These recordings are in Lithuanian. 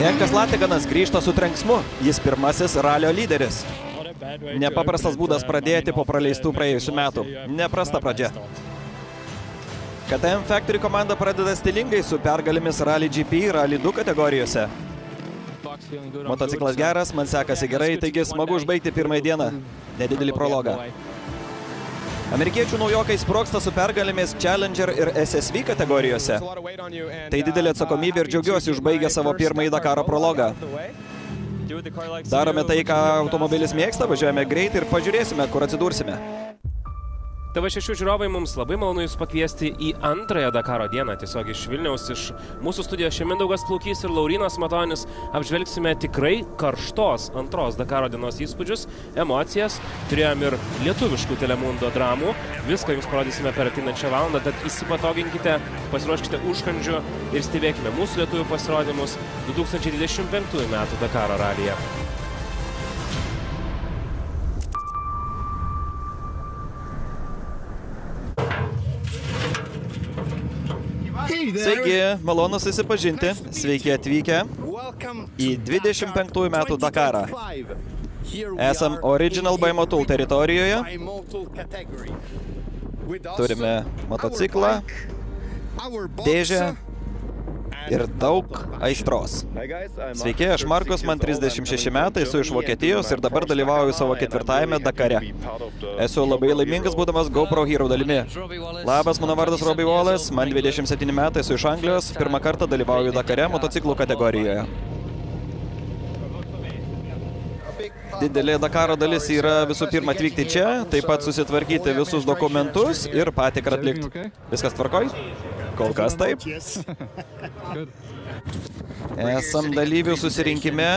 Henkas Latikanas grįžta su trenksmu. Jis pirmasis ralio lyderis. Nepaprastas būdas pradėti po praleistų praėjusių metų. Neprasta pradžia. KTM Factory komanda pradeda stilingai su pergalėmis Rally GP ir Rally 2 kategorijose. Motociklas geras, man sekasi gerai, taigi smagu užbaigti pirmąją dieną. Nedidelį prologą. Amerikiečių naujokai sprogsta su pergalėmis Challenger ir SSV kategorijose. Tai didelė atsakomybė ir džiaugiuosi užbaigę savo pirmąjį Dakaro prologą. Darome tai, ką automobilis mėgsta, važiuojame greitai ir pažiūrėsime, kur atsidursime. TV6 žiūrovai, mums labai malonu Jūs pakviesti į antrąją Dakaro dieną. Tiesiog iš Vilniaus, iš mūsų studijos čia Mindaugas Plaukys ir Laurynas Matonis apžvelgsime tikrai karštos antros Dakaro dienos įspūdžius, emocijas. Turėjom ir lietuviškų Telemundo dramų. Viską Jums parodysime per ateinančią valandą, tad įsipatoginkite, pasiruoškite užkandžių ir stebėkime mūsų lietuvių pasirodymus 2025 metų Dakaro ralyje. Sveiki, malonu susipažinti, sveiki atvykę į 25 metų Dakarą. Esam Original by Motul teritorijoje. Turime motociklą, dėžę ir daug aistros. Sveiki, aš Markus, man 36 metai, esu iš Vokietijos ir dabar dalyvauju savo 4-ajame Dakare. Esu labai laimingas būdamas GoPro Hero dalimi. Labas, mano vardas Robbie Wallace, man 27 metai, esu iš Anglijos, pirmą kartą dalyvauju Dakare motociklų kategorijoje. Didelė Dakaro dalis yra visų pirma atvykti čia, taip pat susitvarkyti visus dokumentus ir patikrą atlikti. Viskas tvarkoj? Kol kas taip. Esam dalyvių susirinkime,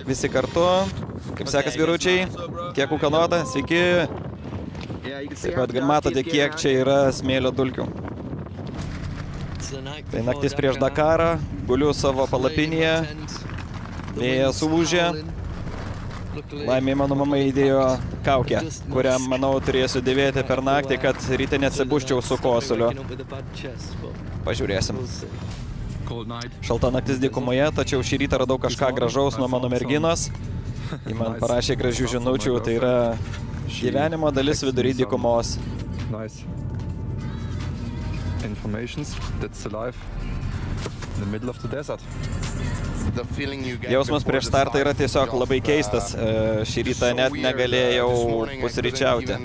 visi kartu. Kaip sekas vyručiai, kiek ūkanota, sveiki. Taip pat matote, kiek čia yra smėlio dulkių. Tai naktis prieš Dakarą, guliu savo palapinėje, vėjas sulūžė. Laimė mano mama įdėjo kaukę, kurią, manau, turėsiu dėvėti per naktį, kad ryte neatsibuščiau su kosuliu. Pažiūrėsim. Šalta naktis dykumoje, tačiau šį rytą radau kažką gražaus nuo mano merginos. Ji man parašė gražių žinučių, tai yra gyvenimo dalis vidury dykumos. Jausmas prieš startą yra tiesiog labai keistas. Šį rytą net negalėjau pusryčiauti.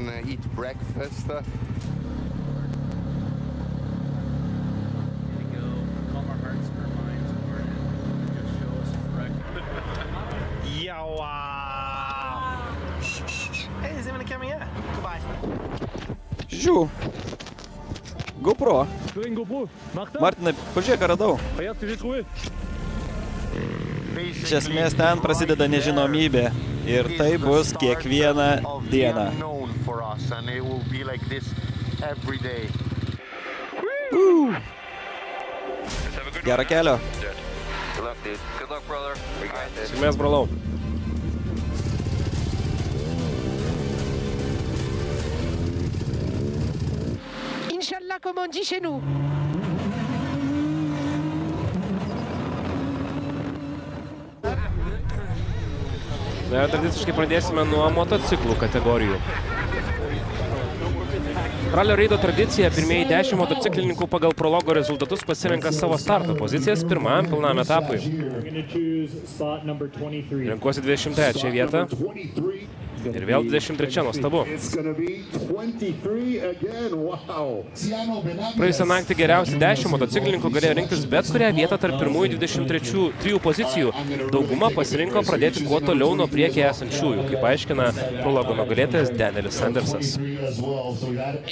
Žiū. GoPro. Martinai, pažiūrėk, ką radau. Iš esmės ten prasideda nežinomybė ir tai bus kiekvieną dieną. Gerą kelio. Sėkmės, brolau. Inch'Allah, comme on dit chez nous. Tradiciškai pradėsime nuo motociklų kategorijų. Ralio reido tradicija, pirmieji 10 motociklininkų pagal prologo rezultatus pasirenka savo starto pozicijas pirmajam pilnam etapui. Renkuosi 23 vietą ir vėl 23, nuostabu. Praėjusią naktį geriausi 10 motociklininkų galėjo rinktis bet kurią vietą tarp pirmųjų 23 pozicijų. Dauguma pasirinko pradėti kuo toliau nuo priekyje esančiųjų, kaip aiškina prologo nugalėtojas Danielis Sandersas.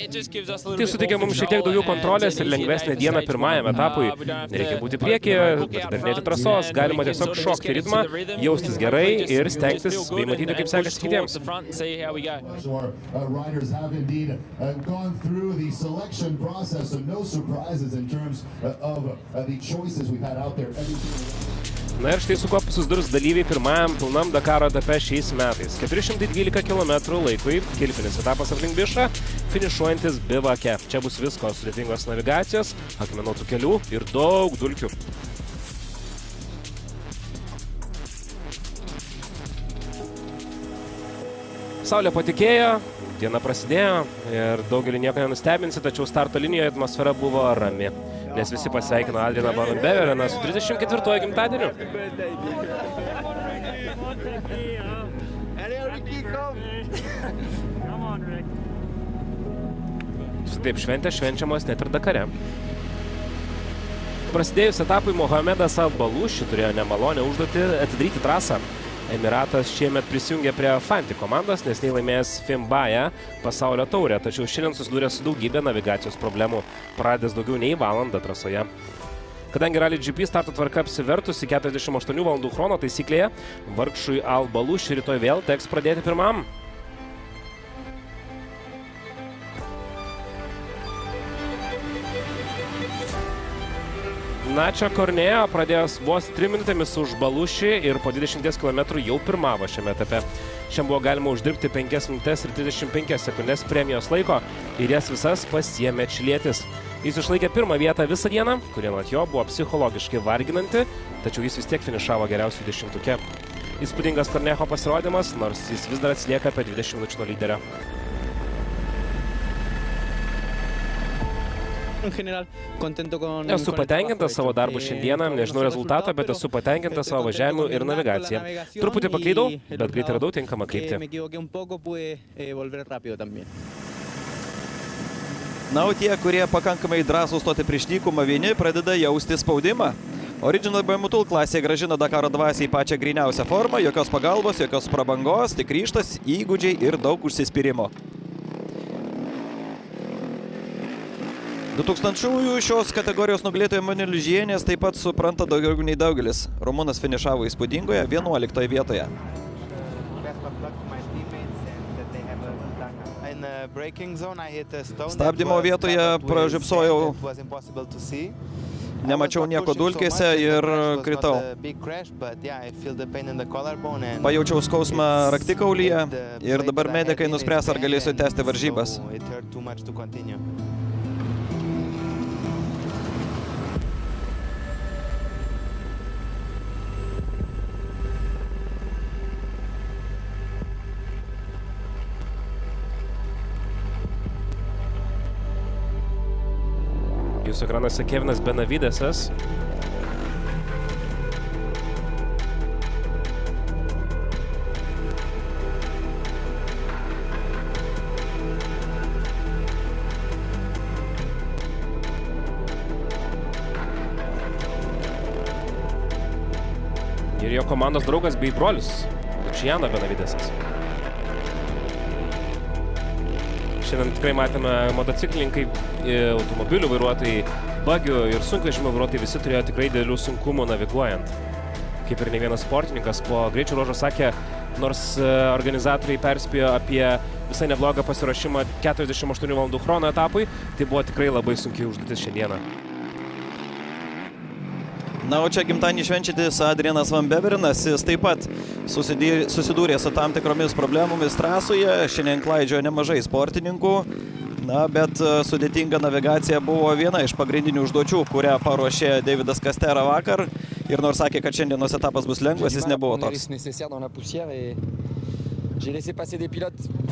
Tai suteikia mums šiek tiek daugiau kontrolės ir lengvesnę dieną pirmajam etapui. Nereikia būti priekyje, atidarinėti trasos, galima tiesiog šokti ritmą, jaustis gerai ir stengtis bei matyti, kaip sekasi kitiems. Front and see how we go. Riders have indeed gone through the selection process, so no surprises in terms of the choices we've had out there. Na ir štai su kuo susidurs dalyviai pirmajam pilnam Dakaro etape šiais metais. 412 km laikui, kilpinis etapas aplink Bišą, finišuojantis bivake. Čia bus visko, sudėtingos navigacijos, akmenuotų kelių ir daug dulkių. Saulė patikėjo, diena prasidėjo ir daugelį nieko nenustebinsi, tačiau starto linijoje atmosfera buvo rami, nes visi pasveikino Adrianą Van Beveriną su 34 gimtadieniu. Taip, švenčiamos net ir Dakare. Prasidėjus etapui Mohamedas Al-Balushi turėjo nemalonę užduotį atidaryti trasą. Emiratas šiemet prisijungė prie Fanti komandos, nes laimėjęs Fimbaja pasaulio taurę, tačiau šiandien susidūrė su daugybė navigacijos problemų, pradės daugiau nei valandą trasoje. Kadangi Rally GP starto tvarka apsivertusi 48 valandų chrono taisyklėje, vargšui Al-Balushi rytoj vėl teks pradėti pirmam. Nacho Corneo pradėjęs vos 3 minutėmis už Balushi ir po 20 km jau pirmavo šiame etape. Šiam buvo galima uždirbti 5 minutės ir 35 sekundės premijos laiko ir jas visas pasiėmė čilietis. Jis išlaikė pirmą vietą visą dieną, kuri ant jo buvo psichologiškai varginanti, tačiau jis vis tiek finišavo geriausių 10-tuke. Įspūdingas Corneo pasirodymas, nors jis vis dar atsilieka apie 20 minučių nuo lyderio. Esu patenkintas savo darbu šiandieną, nežinau rezultato, bet esu patenkintas savo važiavimu ir navigacija. Truputį paklydau, bet greitai radau tinkamą kryptį. Na, o tie, kurie pakankamai drąsūs stoti prieš dykumą vieni, pradeda jausti spaudimą. Original BMW klasė grąžina Dakaro dvasią į pačią gryniausią formą, jokios pagalbos, jokios prabangos, tik ryžtas, įgūdžiai ir daug užsispyrimo. 2000-ųjų šios kategorijos nugalėtoja Moni Liužienės taip pat supranta daugiau nei daugelis. Rumunas finišavo įspūdingoje 11 vietoje. Stabdymo vietoje pražiopsojau, nemačiau nieko dulkėse ir kritau. Pajaučiau skausmą raktikaulyje ir dabar medikai nuspręs, ar galėsiu tęsti varžybas. Jūsų ekranuose Kevinas Benavidesas. Ir jo komandos draugas bei brolis, Luciano Benavidesas. Šiandien tikrai matėme motociklininkai, automobilių vairuotojai, bagių ir sunkvežimio vairuotojai visi turėjo tikrai didelių sunkumų naviguojant. Kaip ir ne vienas sportininkas po greičio ruožo sakė, nors organizatoriai perspėjo apie visai neblogą pasiruošimą 48 valandų chrono etapui, tai buvo tikrai labai sunkiai užduotis šiandieną. Na, o čia gimtadienį švenčiantis Adrianas Van Beverinas, jis taip pat susidūrė su tam tikromis problemomis trasoje, šiandien klaidžiojo nemažai sportininkų, na, bet sudėtinga navigacija buvo viena iš pagrindinių užduočių, kurią paruošė Davidas Castera vakar, ir nors sakė, kad šiandienos etapas bus lengvas, jis nebuvo toks.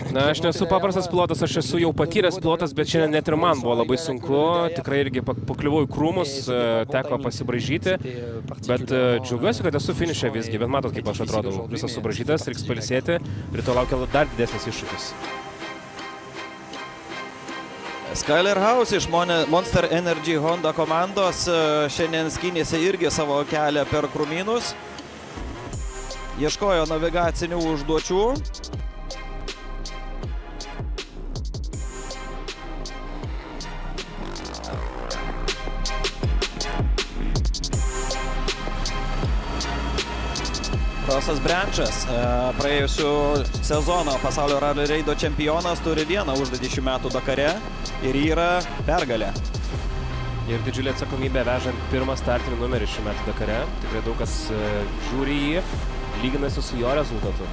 Na, aš nesu paprastas pilotas, aš esu jau patyręs pilotas, bet šiandien net ir man buvo labai sunku, tikrai irgi pakliuvau į krūmus, teko pasibraižyti, bet džiaugiuosi, kad esu finiše visgi, bet matot, kaip aš atrodau, visas subraižytas, reiks pailsėti, rytoj laukia dar didesnis iššūkis. Skyler House iš Monster Energy Honda komandos šiandien skynėsi irgi savo kelią per krūmynus. Ieškojo navigacinių užduočių. Rosas Brančas, praėjusių sezono pasaulio rally reido čempionas, turi vieną užduotį šių metų Dakare ir yra pergalė. Ir didžiulė atsakomybė vežant pirmą startinį numerį šių metų Dakare. Tikrai daug kas žiūri jį, lyginasi su jo rezultatu.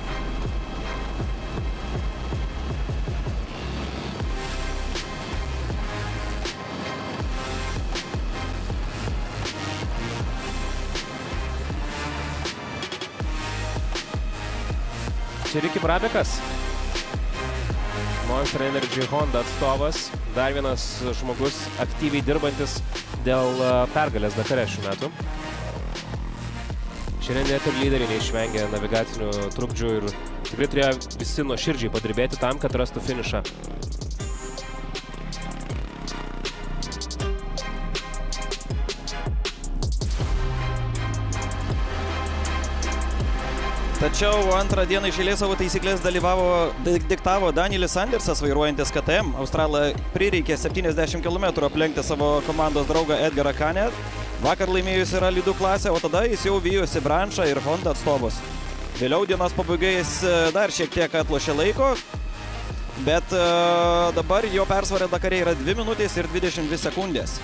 Čia Ricky Brabekas. Monster Energy Honda atstovas, dar vienas žmogus aktyviai dirbantis dėl pergalės Dakare šių metų. Šiandien net ir lyderiai neišvengė navigacinių trukdžių ir tikrai turėjo visi nuoširdžiai padirbėti tam, kad rastų finišą. Tačiau antrą dieną iš eilės savo taisyklės diktavo Danielis Sandersas, vairuojantis KTM. Australą prireikė 70 km aplenkti savo komandos draugą Edgarą Canet. Vakar laimėjusi ralydų klasę, o tada jis jau vijosi Branchą ir Honda atstovus. Vėliau dienos pabaigai jis dar šiek tiek atlošė laiko, bet dabar jo persvarė Dakare yra 2 minutės ir 22 sekundės.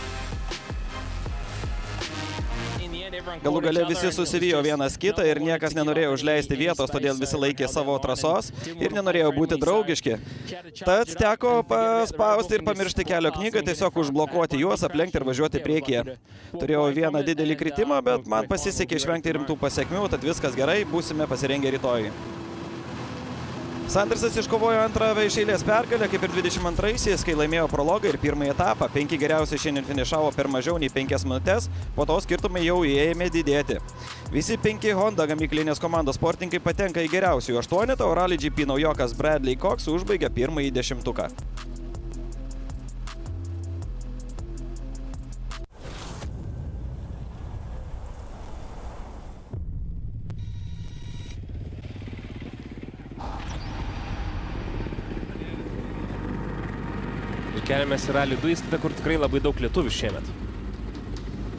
Galų gale visi susivijo vienas kitą ir niekas nenorėjo užleisti vietos, todėl visi laikė savo trasos ir nenorėjo būti draugiški. Tad teko paspausti ir pamiršti kelio knygą, tiesiog užblokuoti juos, aplenkti ir važiuoti priekyje. Turėjau vieną didelį kritimą, bet man pasisekė išvengti rimtų pasekmių, tad viskas gerai, būsime pasirengę rytoj. Sandersas iškovojo antrą iš eilės pergalę, kaip ir 22-aisiais, kai laimėjo prologą ir pirmąjį etapą. 5 geriausiai šiandien finišavo per mažiau nei 5 minutės, po to skirtumai jau ėmė didėti. Visi 5 Honda gamyklinės komandos sportininkai patenka į geriausiųjų 8, o Rally GP naujokas Bradley Cox užbaigė pirmąjį 10-tuką. Keliamės į Rally 2 įskaitą, kur tikrai labai daug lietuvių šiemet.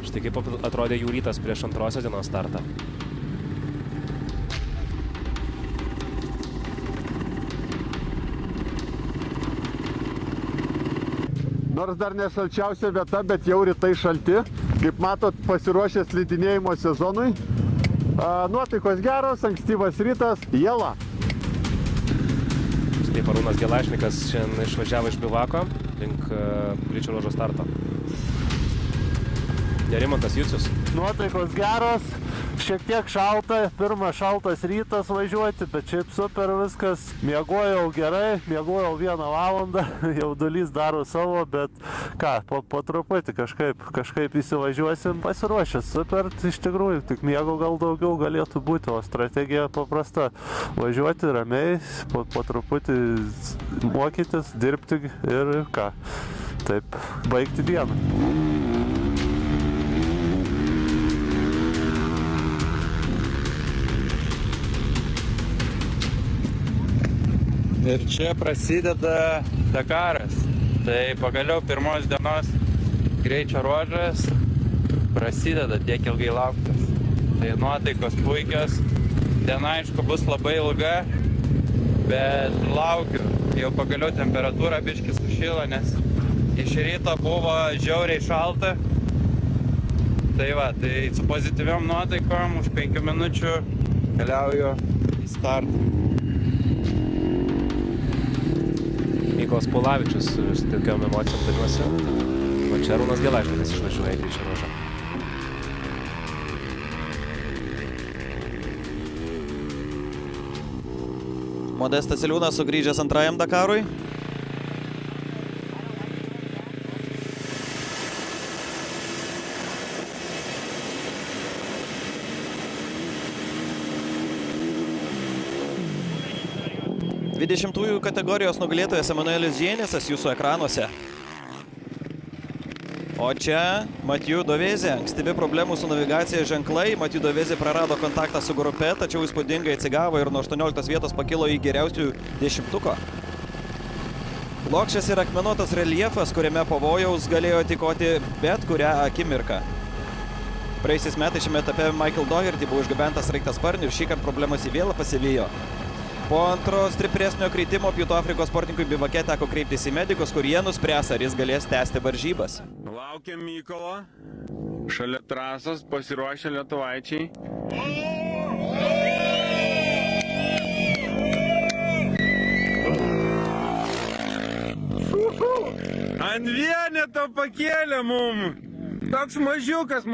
Štai kaip atrodė jų rytas prieš antrosios dienos startą. Nors dar ne šalčiausia vieta, bet jau rytai šalti. Kaip matot, pasiruošęs slidinėjimo sezonui. Nuotaikos geros, ankstyvas rytas, jėla. Štai Arūnas Gelašnikas šiandien išvažiavo iš bivako link greičio ruožo starto. Gerimantas Jucius. Nuotaikos geros, šiek tiek šalta, pirmas šaltas rytas važiuoti, bet šiaip super viskas. Miegojau gerai, miegojau 1 valandą, jaudulys daro savo, bet ką, po truputį kažkaip įsivažiuosim. Pasiruošęs, super, iš tikrųjų, tik miego gal daugiau galėtų būti, o strategija paprasta. Važiuoti ramiai, po truputį mokytis, dirbti ir ką, taip, baigti dieną. Ir čia prasideda Dakaras. Tai pagaliau pirmos dienos greičio ruožas prasideda tiek ilgai lauktas. Tai nuotaikos puikios. Diena aišku bus labai ilga, bet laukiu. Jau pagaliau temperatūra biškį sušilo, nes iš ryto buvo žiauriai šalta. Tai va, tai su pozityviom nuotaikom už 5 minučių keliauju į startą. Mykolas Pulavičius su tokiom emocijom daliuosi. O čia Arūnas Gelašnikas išvažiuoja į greičio ruožą. Modestas Iliūnas sugrįžęs antrajam Dakarui. Dvidešimtųjų kategorijos nugalėtojas Emanuelis Žienisas jūsų ekranuose. O čia Mathieu Dovezė. Ankstyvi problemų su navigacija ženklai. Mathieu Dovezė prarado kontaktą su grupe, tačiau įspūdingai atsigavo ir nuo 18 vietos pakilo į geriausių 10-tuko. Plokščias ir akmenuotas reljefas, kuriame pavojaus galėjo tykoti bet kurią akimirką. Praėjusiais metais šiame etape Michael Doherty buvo išgabentas sraigtasparniu ir šįkart problemas į vėlą pasivijo. Po antro stipresnio kritimo Pietų Afrikos sportininkui bivake teko kreiptis į medikus, kur jie nuspręs, ar jis galės tęsti varžybas. Laukiam Mykolo, šalia trasos, pasiruošę lietuvaičiai. Ant vieneto pakėlė mum. Toks mažiukas.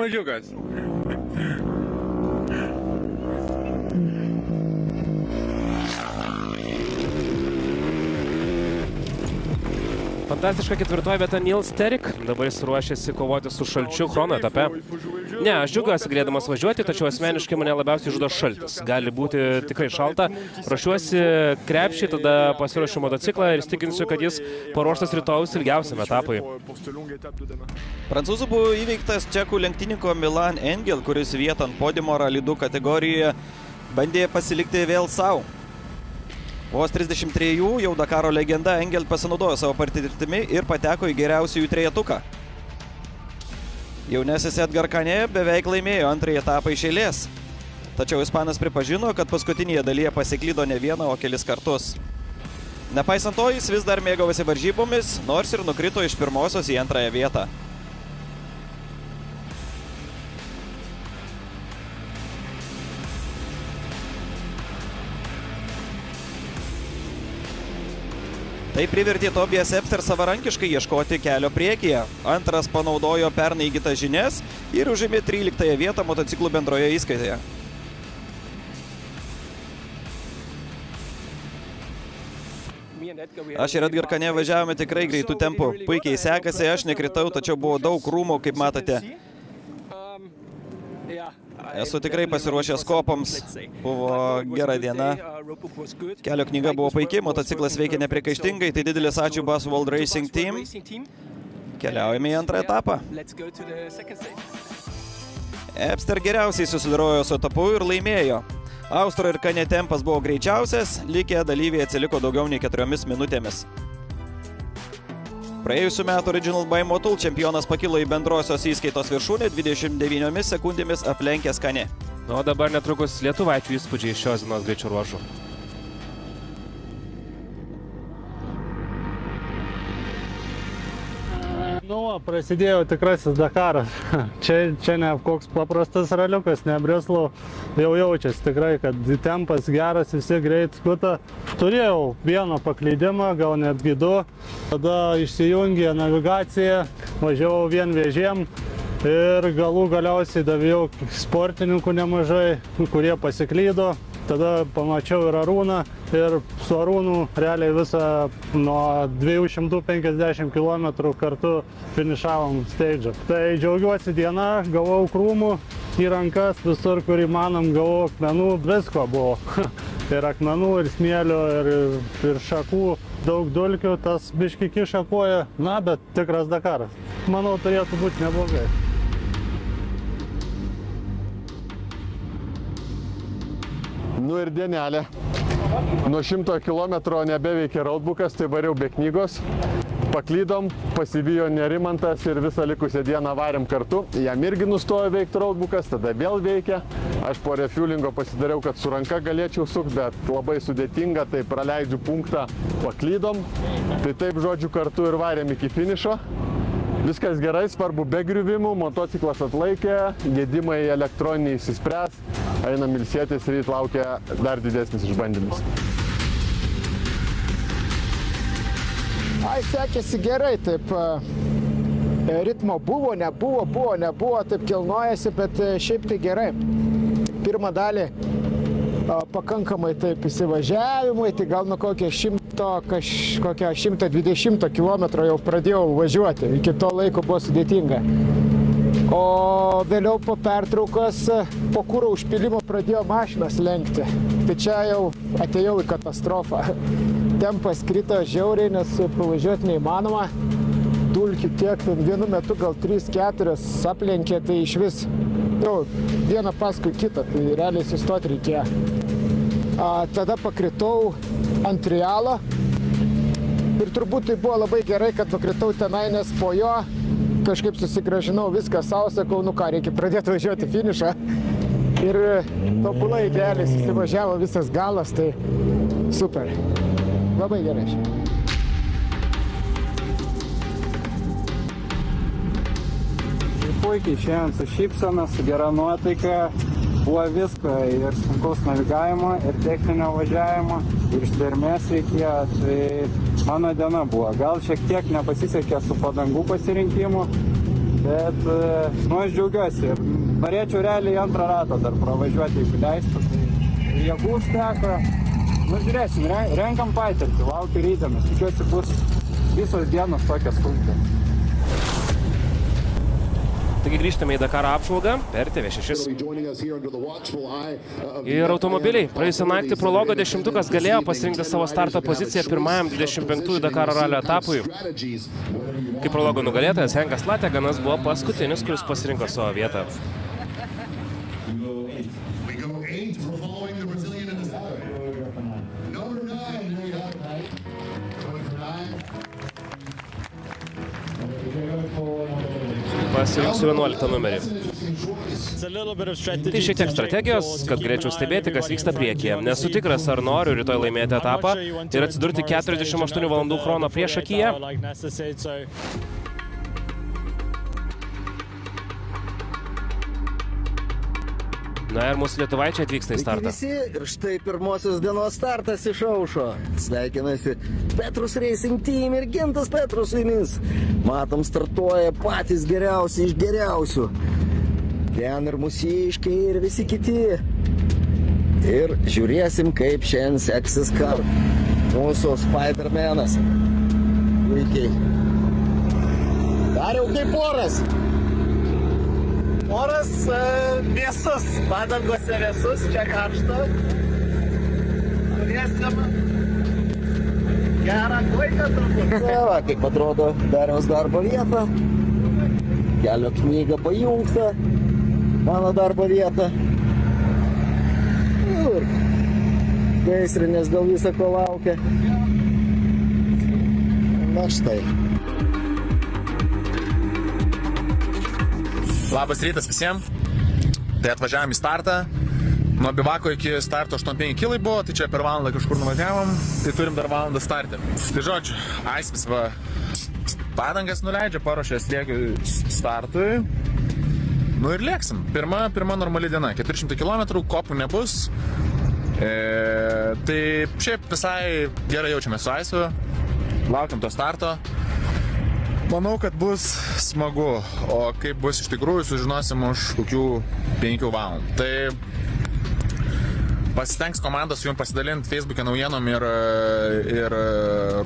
Fantastiška ketvirtoji vieta Nils Terik. Dabar jis ruošiasi kovoti su šalčiu chrono etape. Ne, aš džiaugiuosi galėdamas važiuoti, tačiau asmeniškai mane labiausiai žudo šaltis. Gali būti tikrai šalta. Ruošiuosi krepšį, tada pasiruošiu motociklą ir įstikinsiu, kad jis paruoštas rytojaus ilgiausiam etapui. Prancūzų buvo įveiktas čekų lenktynininko Milan Engel, kuris vietą ant podiumo Rally 2 kategorijoje bandė pasilikti vėl savo. Vos 33 jau Dakaro legenda Engel pasinaudojo savo patirtimi ir pateko į geriausiųjų trejetuką. Jaunesis Edgar Kanė beveik laimėjo antrąjį etapą iš eilės. Tačiau ispanas pripažino, kad paskutinėje dalyje pasiklydo ne vieną, o kelis kartus. Nepaisant to, jis vis dar mėgavosi varžybomis, nors ir nukrito iš pirmosios į antrąją vietą. Tai privertė Tobias Epster savarankiškai ieškoti kelio priekyje. Antras panaudojo pernai įgytas žinias ir užėmė 13 vietą motociklų bendroje įskaitoje. Aš ir Edgar Kanė važiavome tikrai greitų tempų. Puikiai sekasi, aš nekritau, tačiau buvo daug krūmų, kaip matote. Esu tikrai pasiruošęs kopams. Buvo gera diena. Kelio knyga buvo puikiai, motociklas veikia nepriekaištingai. Tai didelis ačiū Bus World Racing Team. Keliaujame į antrą etapą. Epster geriausiai susidorojo su etapu ir laimėjo. Austro ir Kanė tempas buvo greičiausias, likę dalyviai atsiliko daugiau nei 4 minutėmis. Praėjusių metų Original by Motul čempionas pakilo į bendrosios įskaitos viršūnę 29 sekundėmis aplenkęs Kanė. O dabar netrukus lietuvaičių įspūdžiai iš šios dienos greičio ruožų. Nu, prasidėjo tikrasis Dakaras. Čia ne koks paprastas raliukas, ne Breslau. Jau jaučiasi tikrai, kad tempas geras, visi greit skuta. Turėjau vieną paklydimą, gal netgi 2. Tada išsijungė navigacija, važiavau vien vėžėm. Ir galiausiai davėjau sportininkų nemažai, kurie pasiklydo. Tada pamačiau ir Arūną ir su Arūnu realiai visą nuo 250 km kartu finišavom stage. Tai džiaugiuosi diena, gavau krūmų į rankas, visur, kur įmanom, gavau akmenų, visko buvo. Ir akmenų, ir smėlio, ir šakų, daug dulkių, tas biški kiša koją, na, bet tikras Dakaras. Manau, turėtų būti neblogai. Nu ir dienelė. Nuo 100 km nebeveikė roadbookas, tai variau be knygos. Paklydom, pasivijo Nerimantas ir visą likusią dieną varėm kartu. Jam irgi nustojo veikti roadbookas, tada vėl veikia. Aš po refuelingo pasidariau, kad su ranka galėčiau sukti, bet labai sudėtinga, tai praleidžiu punktą, paklydom. Tai taip, žodžiu, kartu ir varėm iki finišo. Viskas gerai, svarbu be griuvimų, motociklas atlaikė, gedimai elektroniniai išsispręs. Einam ilsėtis, ryt laukia dar didesnis išbandymas. Ai, sekėsi gerai, taip, ritmo buvo, nebuvo, taip kilnojasi, bet šiaip tai gerai. Pirmą dalį pakankamai taip įsivažiavimai, tai gal nuo kokią 120 km jau pradėjau važiuoti, iki to laiko buvo sudėtinga. O vėliau po pertraukos, po kuro užpylimo pradėjo mašinas lenkti. Tai čia jau atėjau į katastrofą. Tempas krito žiauriai, nes pravažiuoti neįmanoma. Dulkių tiek, vienu metu gal 3-4 aplenkė, tai iš vis jau vieną paskui kitą, tai realiai sustoti reikėjo. Tada pakritau ant trialo ir turbūt tai buvo labai gerai, kad nukritau tenai, nes po jo kažkaip susigražinau viską savo, sakau, nu ką, reikia pradėti važiuoti finišą. Ir tobulai idealiai susivažiavo visas galas, tai super. Labai gerai. Puikiai šiandien su šypsena, su gera nuotaika. Buvo visko, ir sunkaus navigavimo, ir techninio važiavimo, ir ištvermės reikėjo, tai mano diena buvo. Gal šiek tiek nepasisekė su padangų pasirinkimu, bet nu, aš džiaugiuosi. Norėčiau realiai antrą ratą dar pravažiuoti, jeigu leistų, tai jėgų užteko. Nu, žiūrėsim, renkam patirtį, laukiu rytėmis, tikiuosi bus visos dienos tokios sunkios. Taigi grįžtame į Dakaro apžvalgą per TV6. Ir automobiliai. Praėjusią naktį prologo 10-tukas galėjo pasirinkti savo starto poziciją pirmajam 25-ųjų Dakaro ralio etapui. Kaip prologo nugalėtojas Henkas Lateganas buvo paskutinis, kuris pasirinko savo vietą. Pasirinksiu 11 numerį. Tai šiek tiek strategijos, kad galėčiau stebėti, kas vyksta priekyje. Nesu tikras, ar noriu rytoj laimėti etapą ir atsidurti 48 valandų chrono priešakyje. Na ir mūsų lietuvaičiai atvyksta į startą. Ir štai pirmosios dienos startas išaušo. Sveikinasi Petrus Racing Team ir Gintas Petrus su jumis. Matom, startuoja patys geriausi iš geriausių. Ten ir mūsiškiai, ir visi kiti. Ir žiūrėsim, kaip šiandien seksis kart. Mūsų Spidermanas. Puikiai. Dariau, kaip oras? Oras vėsus, padangose vėsus, čia karšta. Turėsim gerą laiką turbūt. Va, kaip atrodo Dariaus darbo vieta. Kelio knyga pajungta. Mano darbo vieta. Ir gaisrinės dėl viso ko laukia. Na štai. Labas rytas visiems. Tai atvažiavom į startą. Nuo bivako iki starto 8,5 kilai buvo, tai čia per valandą kažkur nuvažiavom. Tai turim dar valandą startį. Tai žodžiu, Aisvis va padangas nuleidžia, paruošė slėgių startui. Nu ir lėksim. Pirma normali diena. 400 km, kopų nebus. Tai šiaip visai gerai jaučiamės su Aisviu. Laukiam to starto. Manau, kad bus smagu, o kaip bus iš tikrųjų sužinosim už kokių 5 valandų. Tai pasistengs komandas su jums pasidalinti Facebook'e naujienom ir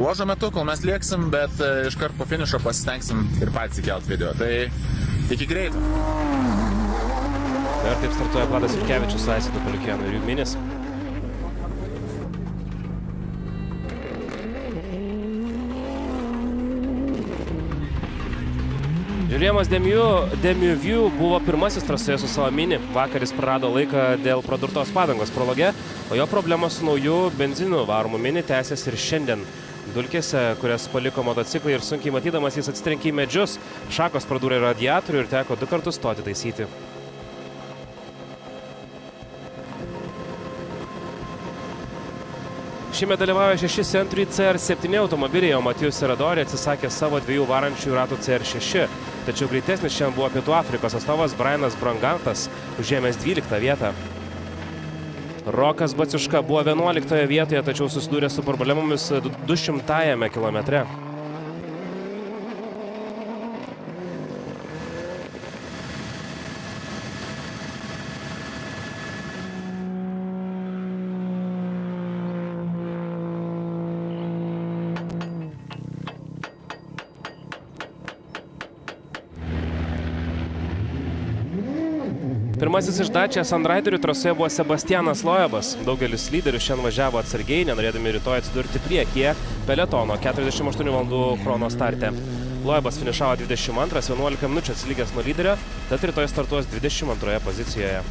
ruožo metu, kol mes lėksim, bet iškart po finišo pasistengsim ir patys įkelt video. Tai iki greito. Ir taip startuoja Vladas Vilkevičius su Aisitu Paliukėnu ir jų minis. Žiūrėjimas Demiuviu buvo pirmasis trasoje su savo mini. Vakar jis prarado laiką dėl pradurtos padangos prologe, o jo problemos su nauju benzinu varomu mini tęsės ir šiandien. Dulkėse, kurias paliko motociklai ir sunkiai matydamas jis atsitrenkė į medžius, šakos pradūrė radiatorių ir teko 2 kartus stoti taisyti. Šiemet dalyvauja 6 Century CR7 automobiliai, o Matijus Seradori atsisakė savo 2 varančių ratų CR6. Tačiau greitesnis šiandien buvo Pietų Afrikos atstovas Brianas Brangantas, užėmęs 12 vietą. Rokas Baciuška buvo 11 vietoje, tačiau susidūrė su problemomis 200 kilometre. Pirmasis iš Dacia Sunriderių trasoje buvo Sebastianas Loebas. Daugelis lyderių šiandien važiavo atsargiai, nenorėdami rytoj atsidurti priekyje peletono 48 valandų chrono starte. Loebas finišavo 22, 11 minučių atsilikęs nuo lyderio, tad rytoj startuos 22 pozicijoje.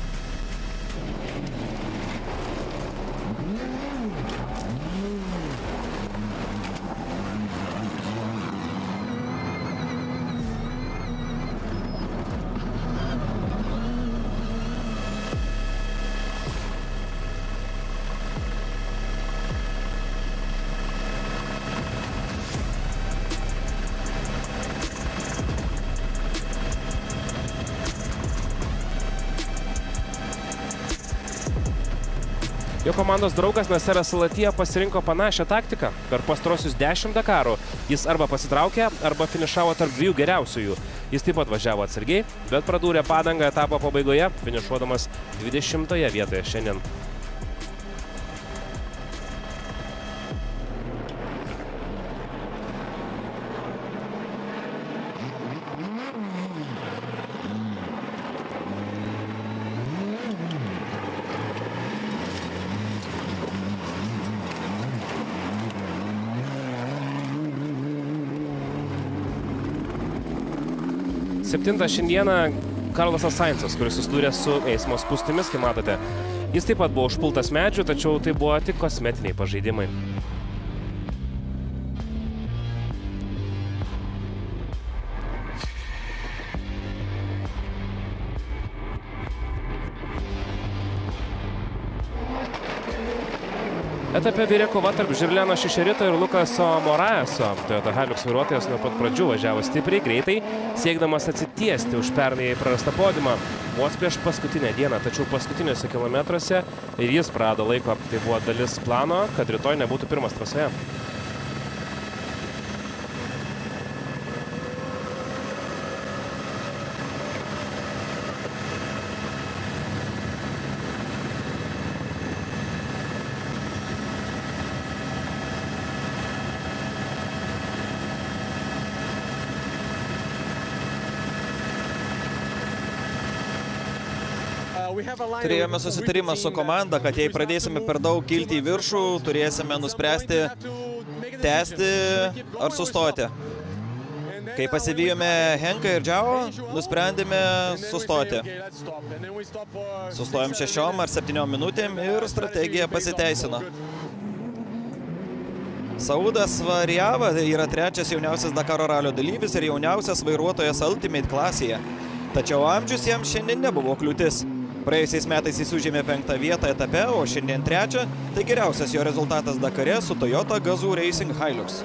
Jo komandos draugas Naseras Salatija pasirinko panašią taktiką. Per pastarosius 10 Dakarų jis arba pasitraukė, arba finišavo tarp 2 geriausiųjų. Jis taip pat važiavo atsargiai, bet pradūrė padangą etapo pabaigoje, finišuodamas 20 vietoje šiandien. 7 šiandieną Karlosas Sainzas, kuris susidūrė su eismo spūstimis, kaip matote. Jis taip pat buvo užpultas medžių, tačiau tai buvo tik kosmetiniai pažeidimai. Etape vyrė kova tarp Žirleno Šišerito ir Lukaso Moraeso. Toyota Hilux vairuotojas nuo pat pradžių važiavo stipriai, greitai, siekdamas atsitiesti už pernai prarastą podiumą vos prieš paskutinę dieną, tačiau paskutiniuose kilometruose ir jis prarado laiko. Tai buvo dalis plano, kad rytoj nebūtų pirmas trasoje. Turėjome susitarimą su komanda, kad jei pradėsime per daug kilti į viršų, turėsime nuspręsti tęsti ar sustoti. Kai pasivijome Henką ir Džiao, nusprendėme sustoti. Sustojom 6 ar 7 minutėm ir strategija pasiteisino. Saudas Varijava yra 3. jauniausias Dakaro ralio dalyvis ir jauniausias vairuotojas Ultimate klasėje. Tačiau amžius jam šiandien nebuvo kliūtis. Praėjusiais metais jis užėmė 5. vietą etape, o šiandien 3. Tai geriausias jo rezultatas Dakare su Toyota Gazoo Racing Hilux.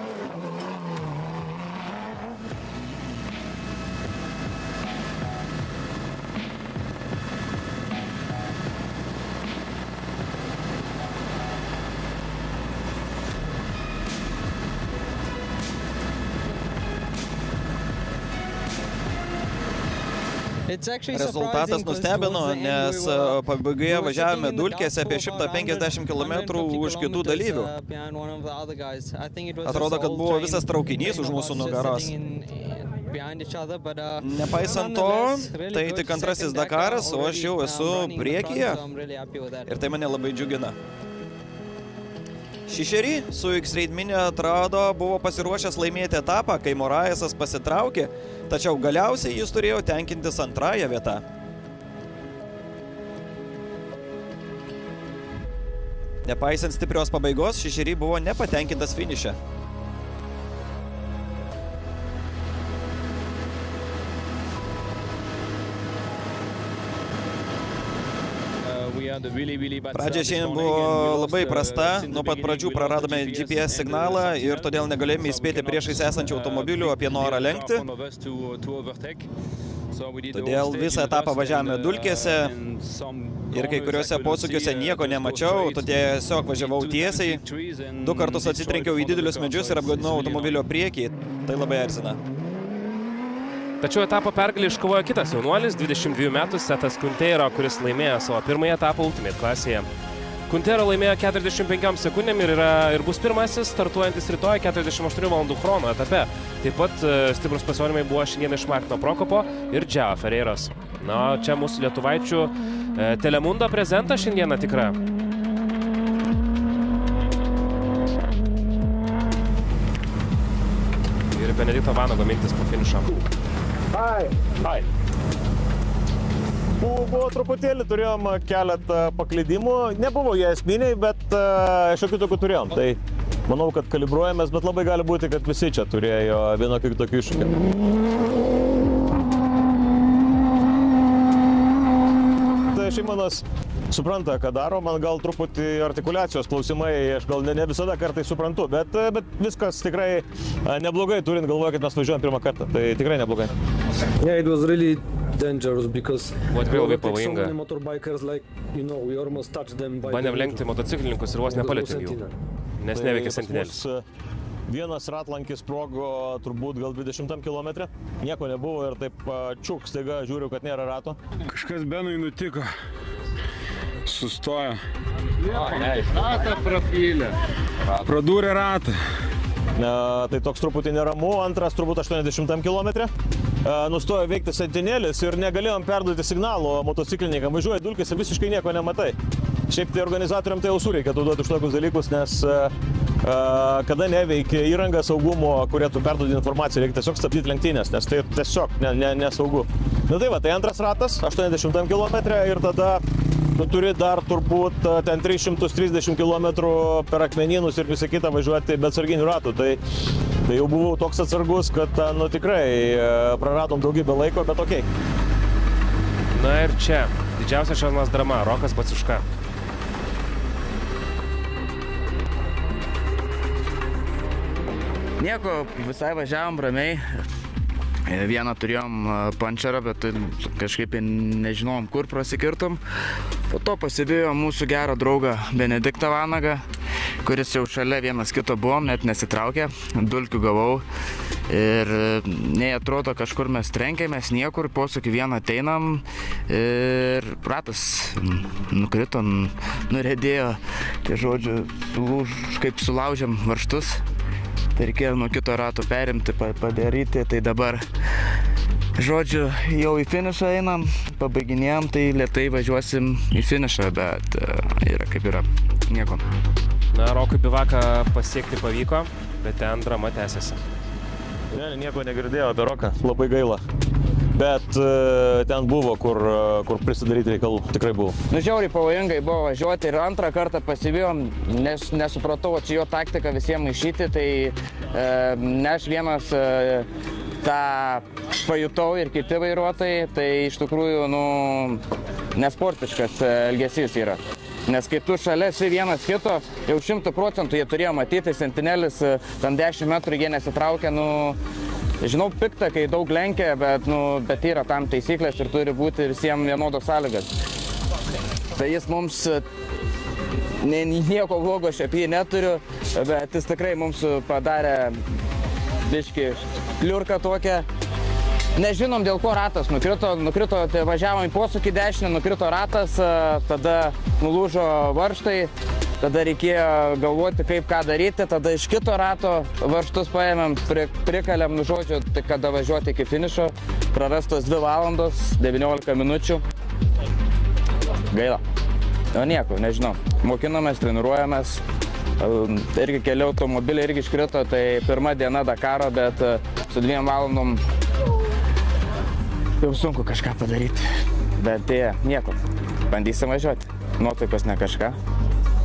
Rezultatas nustebino, nes pabaigoje važiavome dulkėse apie 150 km už kitų dalyvių. Atrodo, kad buvo visas traukinys už mūsų nugaros. Nepaisant to, tai tik 2. Dakaras, o aš jau esu priekyje ir tai mane labai džiugina. Šišerį su X-Raid Mini atrado buvo pasiruošęs laimėti etapą, kai Moraesas pasitraukė, tačiau galiausiai jis turėjo tenkintis 2. vietą. Nepaisant stiprios pabaigos, Šišerį buvo nepatenkintas finiše. Pradžia šiandien buvo labai prasta, nuo pat pradžių praradome GPS signalą ir todėl negalėjome įspėti priešais esančių automobilių apie norą lenkti. Todėl visą etapą važiavome dulkėse ir kai kuriuose posūkiuose nieko nemačiau, todėl tiesiog važiavau tiesiai. 2 kartus atsitrenkiau į didelius medžius ir apgadinau automobilio priekį. Tai labai erzina. Tačiau etapo pergalį iškovojo kitas jaunuolis, 22 metų Setas Kunteiro, kuris laimėjo savo 1. etapą Ultimate klasėje. Kunteiro laimėjo 45 sekundėm ir bus pirmasis startuojantis rytoj 48 valandų chrono etape. Taip pat stiprus pasirodymai buvo šiandien iš Martino Prokopo ir Džiao Ferreiros. Na, čia mūsų lietuvaičių Telemundo prezenta šiandieną tikra. Ir Benedikto Vanago mintis po finišo. Hai. Buvo truputėlį, turėjom keletą paklydimų. Nebuvo jie esminiai, bet šiokių tokių turėjom. Tai manau, kad kalibruojamės, bet labai gali būti, kad visi čia turėjo vienokį tokių iššūkį. Tai Šimonas supranta, ką daro, man gal truputį artikuliacijos klausimai, aš gal ne visada kartais suprantu, bet viskas tikrai neblogai, turint galvoje, kad mes važiuojam 1. kartą, tai tikrai neblogai. Yeah, it was really dangerous because labai pavojinga. motorbikers like, you know, we almost touched them by Bandėm lenkti motociklininkus ir vos nepalietėm jų, nes neveikė sentinelis. Vienas ratlankis sprogo turbūt gal 20 kilometre, nieko nebuvo ir taip čiuk, staiga žiūriu, kad nėra rato. Kažkas Benui nutiko. Sustojo. Ratą prapylė. Pradūrė ratą. Tai toks truputį neramu, antras turbūt 80 kilometre. Nustojo veikti sentinėlis ir negalėjom perduoti signalo motociklininkam. Važiuoja dulkėse, visiškai nieko nematai. Šiaip tai organizatoriam tai jau sureikia duoti už tokius dalykus, nes kada neveikia įranga saugumo, kurie tu perduodi informaciją, reikia tiesiog stabdyti lenktynės, nes tai tiesiog nesaugu. Na tai va, tai antras ratas, 80 km ir tada tu turi dar turbūt ten 330 km per akmenynus ir visą kitą važiuoti be atsarginių ratų. Tai jau buvau toks atsargus, kad nu, tikrai praradom daugybę laiko, bet okei. Na ir čia didžiausia šiandienos drama – Rokas Baciuška. Nieko, visai važiavom ramiai. Vieną turėjom pančerą, bet kažkaip nežinom, kur prasikirtom. Po to pasibijom mūsų gerą draugą Benediktą Vanagą, kuris jau šalia vienas kito buvom, net nesitraukė. Dulkių gavau ir nei atrodo kažkur mes trenkėmės, niekur, posūkį vieną ateinam ir ratas nukrito, nurėdėjo, tai žodžiu, kaip sulaužėm varžtus. Tai reikėjo nuo kito rato perimti, padaryti, tai dabar, žodžiu, jau į finišą einam, pabaiginėjom, tai lėtai važiuosim į finišą, bet yra kaip yra, nieko. Na, Rokui Bivaką pasiekti pavyko, bet ten drama tęsiasi. Ne, nieko negirdėjau apie Roką, labai gaila. Bet ten buvo, kur prisidaryti reikalų, tikrai buvo. Nu, žiauriai pavojingai buvo važiuoti ir antrą kartą pasivijom, nes nesupratau, čia jo taktika visiems maišyti, tai ne aš vienas tą pajutau ir kiti vairuotojai, tai iš tikrųjų, nu, nesportiškas elgesys yra. Nes kai tu šalia esi vienas kito, jau 100% jie turėjo matyti, sentinelis, tam 10 metrų jie nesitraukia, nu, žinau, pikta, kai daug lenkia, bet yra tam taisyklės ir turi būti visiems vienodos sąlygas. Tai jis mums nieko blogo šiaip jį neturiu, bet jis tikrai mums padarė biškį kliurką tokią. Nežinom, dėl ko ratas nukrito, tai važiavom į posūkį dešinę, nukrito ratas, tada nulūžo varžtai. Tada reikėjo galvoti, kaip ką daryti, tada iš kito rato varžtus paėmėm, prikalėm, nu žodžiu, tai kada važiuoti iki finišo, prarastos 2 valandos, 19 minučių. Gaila. O nieko, nežinau. Mokinomės, treniruojamės, irgi keli automobiliai irgi iškrito, tai pirma diena Dakaro, bet su 2 valandom jau sunku kažką padaryti. Bet nieko, bandysim važiuoti. Nuotaikos ne kažką.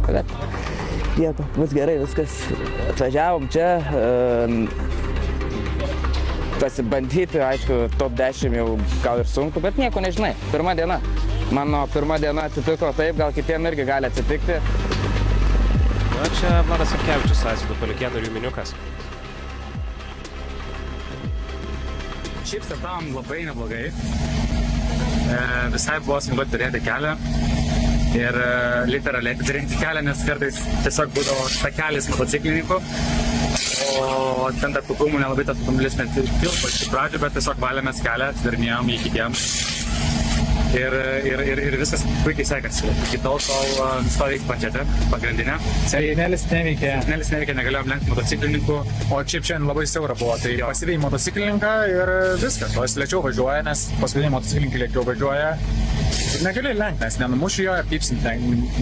Bet nieko, bus gerai, viskas. Atvažiavom čia, pasibandyti, aišku, top 10 jau gal ir sunku, bet nieko nežinai. Pirma diena. Mano pirma diena atsitiko taip, gal kitiem irgi gali atsitikti. Na, čia Vladas Sarkevičius, Aisvydo Paliukėnų ir Juminiukas. Šiaip startavom labai neblogai. Visai buvo smagu turėti kelią. Ir literaliai atidaryti kelią, nes kartais tiesiog būdavo takelis motociklininkų, o ten tarp krūmų nelabai tas automobilis net tilpo iš pradžių, bet tiesiog valėmės kelią, atidarinėjom, jį kitiem. Ir viskas puikiai sekasi. Iki tol stovi planšetė, pagrindinė. Signalis neveikia. Signalis neveikia, negalėjom lenkti motociklininkų. O šiaip šiandien labai siaura buvo, tai pasivėjai motociklininką ir viskas. O jis lėčiau važiuoja, nes paskutiniai motociklininkai lėčiau važiuoja. Ir negali lenkti, nes nenumuši jo, pypsint,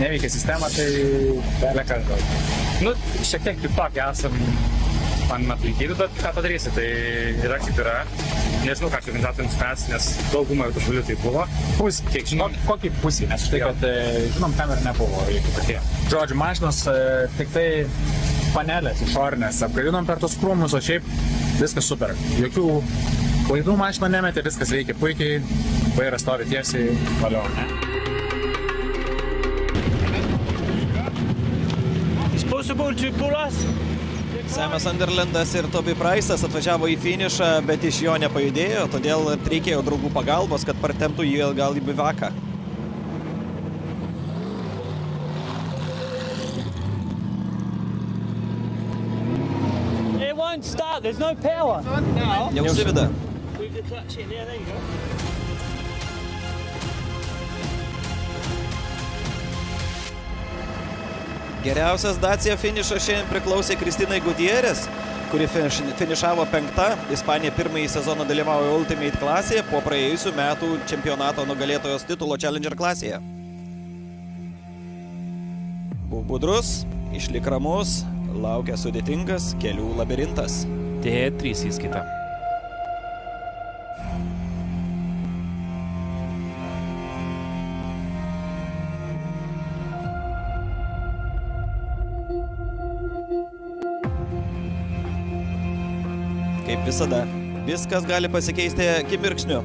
neveikia sistema, tai beleka. Nu, šiek tiek kitokie esam man aplinkybių, bet ką padarysi, tai yra kaip yra. Nežinau, ką čia organizatoriams spręs, nes daugumą automobilių tai buvo. Kiek žinom, kokį pusį, nes štai, kad žinom, kamerų nebuvo jokių tokie. Žodžiu, mašinos tik tai panelės išorinės apgadinom per tos krūmus, o šiaip viskas super. Jokių klaidų mašina nemetė, viskas veikia puikiai, vairas stovi tiesiai, valio, ne? It's possible to pull us? Samas Sunderlandas ir Toby Price'as atvažiavo į finišą, bet iš jo nepajudėjo, todėl reikėjo draugų pagalbos, kad partemptų jį gal į bivaką. It won't start, there's no power. Neužsiveda. Move the clutch in, yeah, there you go. Geriausias Dacia finišas šiandien priklausė Kristinai Gutierrez, kuri finišavo 5. Ispanija pirmąjį sezoną dalyvauja Ultimate klasėje po praėjusių metų čempionato nugalėtojos titulo Challenger klasėje. Būk budrus, išlik ramus, laukia sudėtingas kelių labirintas. T3 įskaita. Kaip visada, viskas gali pasikeisti akimirksniu.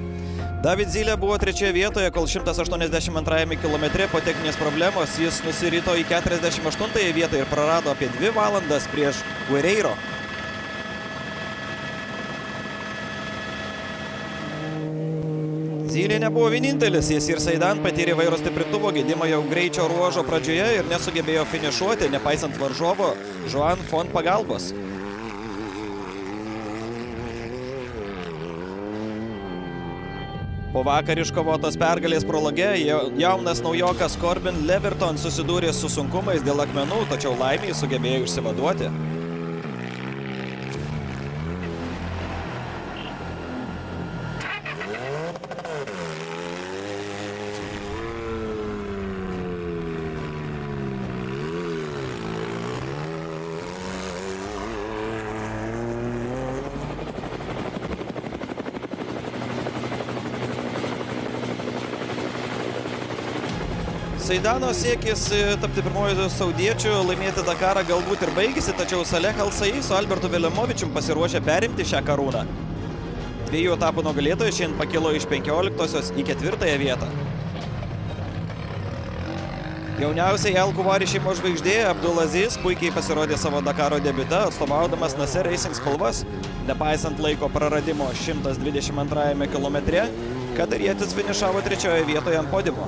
David Zylė buvo 3 vietoje, kol 182 kilometre po techninės problemos jis nusirito į 48 vietą ir prarado apie 2 valandas prieš Guerreiro. Zylė nebuvo vienintelis, jis ir Saidan patyrė vairo stiprintuvo gedimą jau greičio ruožo pradžioje ir nesugebėjo finišuoti, nepaisant varžovo Joan Font pagalbos. Po vakar iškovotos pergalės prologe, jaunas naujokas Corbin Leverton susidūrė su sunkumais dėl akmenų, tačiau laimiai sugebėjo išsivaduoti. Saidano siekis tapti pirmoju saudiečiu, laimėti Dakarą galbūt ir baigėsi, tačiau Saleh Al-Said su Albertu Velimovičium pasiruošė perimti šią karūną. 2 etapų nugalėtojai šiandien pakilo iš 15-osios į 4-ąją vietą. Jauniausiai Al-Kuvari šeimos žvaigždė Abdulaziz puikiai pasirodė savo Dakaro debiutą, atstovaudamas Nasser Racing spalvas. Nepaisant laiko praradimo 122 kilometre, katarietis finišavo 3-oje vietoje ant podiumo.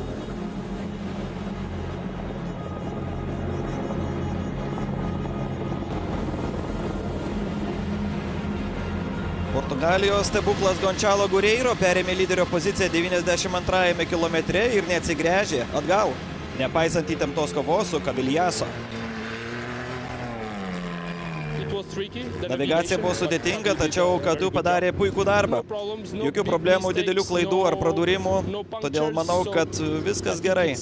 Portugalijos stebuklas Gonçalo Guerreiro perėmė lyderio poziciją 92 kilometre ir neatsigręžė atgal, nepaisant įtemptos kovos su Cavigliaso. Navigacija buvo sudėtinga, tačiau Kadu padarė puikų darbą. Jokių problemų, didelių klaidų ar pradūrimų, todėl manau, kad viskas gerai.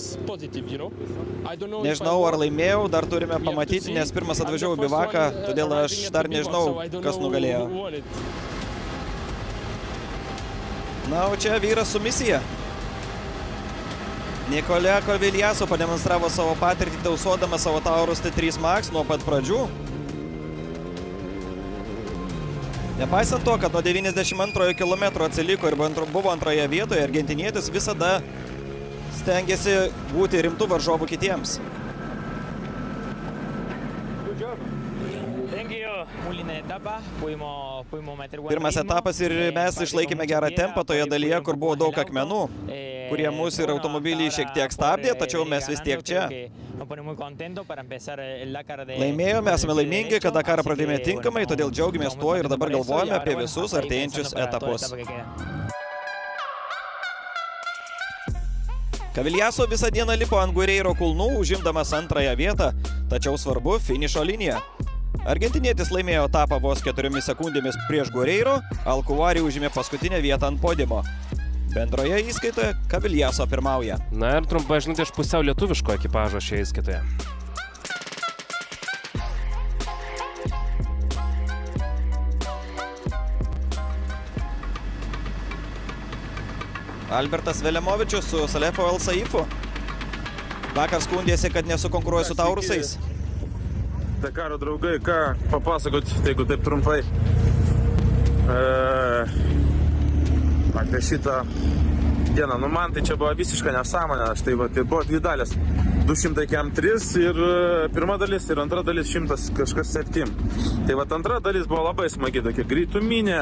Nežinau, ar laimėjau, dar turime pamatyti, nes pirmas atvažiavau bivaką, todėl aš dar nežinau, kas nugalėjo. Na, o čia vyras su misija. Nicolé Cavigliaso pademonstravo savo patirtį tausodamas savo Taurus T3 Max nuo pat pradžių. Nepaisant to, kad nuo 92 kilometro atsiliko ir buvo antroje vietoje, argentinietis visada stengiasi būti rimtų varžovų kitiems. Pirmas etapas ir mes išlaikėme gerą tempą toje dalyje, kur buvo daug akmenų, kurie mūsų ir automobilį šiek tiek stabdė, tačiau mes vis tiek čia. Laimėjome, esame laimingi, kad Dakarą pradėjome tinkamai, todėl džiaugiamės tuo ir dabar galvojame apie visus artėjančius etapus. Cavigliaso visą dieną lipo ant Guerreiro kulnų, užimdamas 2-ąją vietą, tačiau svarbu finišo linija. Argentinietis laimėjo etapą vos 4 sekundėmis prieš Guerreiro, Al-Kuvari užėmė paskutinę vietą ant podiumo. Bendroje įskaitoje Cavigliaso pirmauja. Na ir trumpai žinutė iš pusiau lietuviško ekipažo šioje įskaitoje. Albertas Velimovičius su Salefu Al-Saifu. Vakar skundėsi, kad nesukonkuruoja su Taurusais. Dakaro draugai, ką papasakot, jeigu taip trumpai, apie šitą dieną. Nu, man tai čia buvo visiška nesąmonė, tai buvo 2 dalės. 200 km3 ir pirma dalis ir antra dalis 100 kažkas 7. Tai antra dalis buvo labai smagi, tokia greituminė,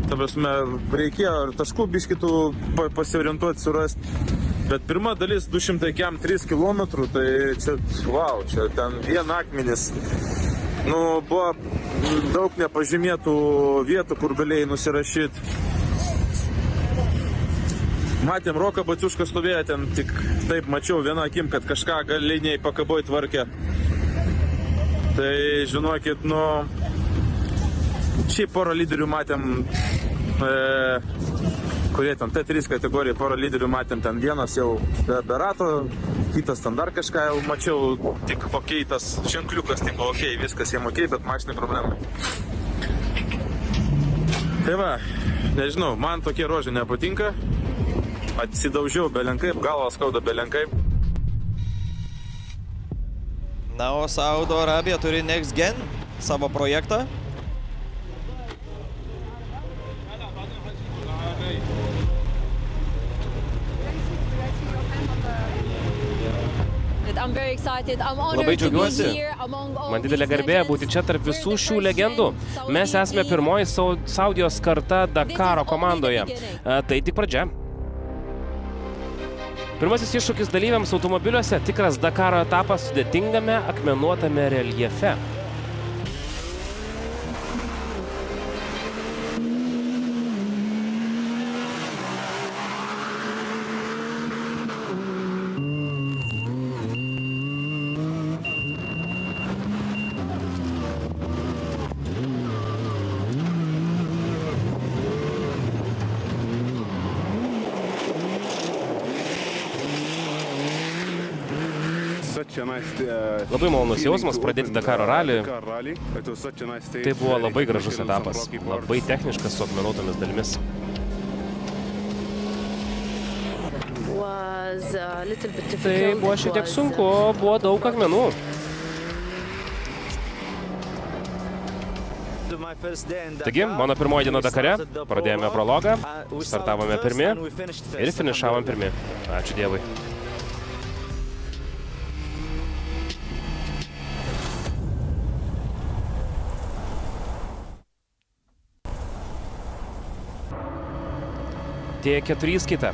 ta prasme, reikėjo ir taškų biškitų pasiorientuoti, surasti. Bet pirma dalis 200 km3 km, tai čia, wow, čia ten vien akmenis. Nu, buvo daug nepažymėtų vietų, kur galėjai nusirašyti. Matėm, Roką Baciušką stovėjo ten, tik taip mačiau vieną akim, kad kažką galiniai pakaboj tvarkė. Tai žinokit, nu, šiaip porą lyderių matėm, kurie ten T3 kategorijai, porą lyderių matėm, ten vienas jau be rato kitas ten dar kažką jau mačiau, tik okei, tas ženkliukas, tik okei, viskas jiem okei, bet mašinai problemai. Tai va, nežinau, man tokie ruožai nepatinka, atsidaužiau belenkaip, galvą skauda belenkaip. Na, o Saudo Arabija turi Next Gen savo projektą. Labai džiaugiuosi. Man didelė garbė būti čia tarp visų šių legendų. Mes esame pirmoji Saudijos karta Dakaro komandoje. Tai tik pradžia. Pirmasis iššūkis dalyviams automobiliuose – tikras Dakaro etapas sudėtingame akmenuotame reljefe. Labai malonus jausmas pradėti Dakaro ralį. Tai buvo labai gražus etapas, labai techniškas su akmenuotomis dalimis. Tai buvo šiek tiek sunku, buvo daug akmenų. Taigi, mano pirmoji diena Dakare, pradėjome prologą, startavome pirmi ir finišavom pirmi. Ačiū Dievui. T4 įskaita.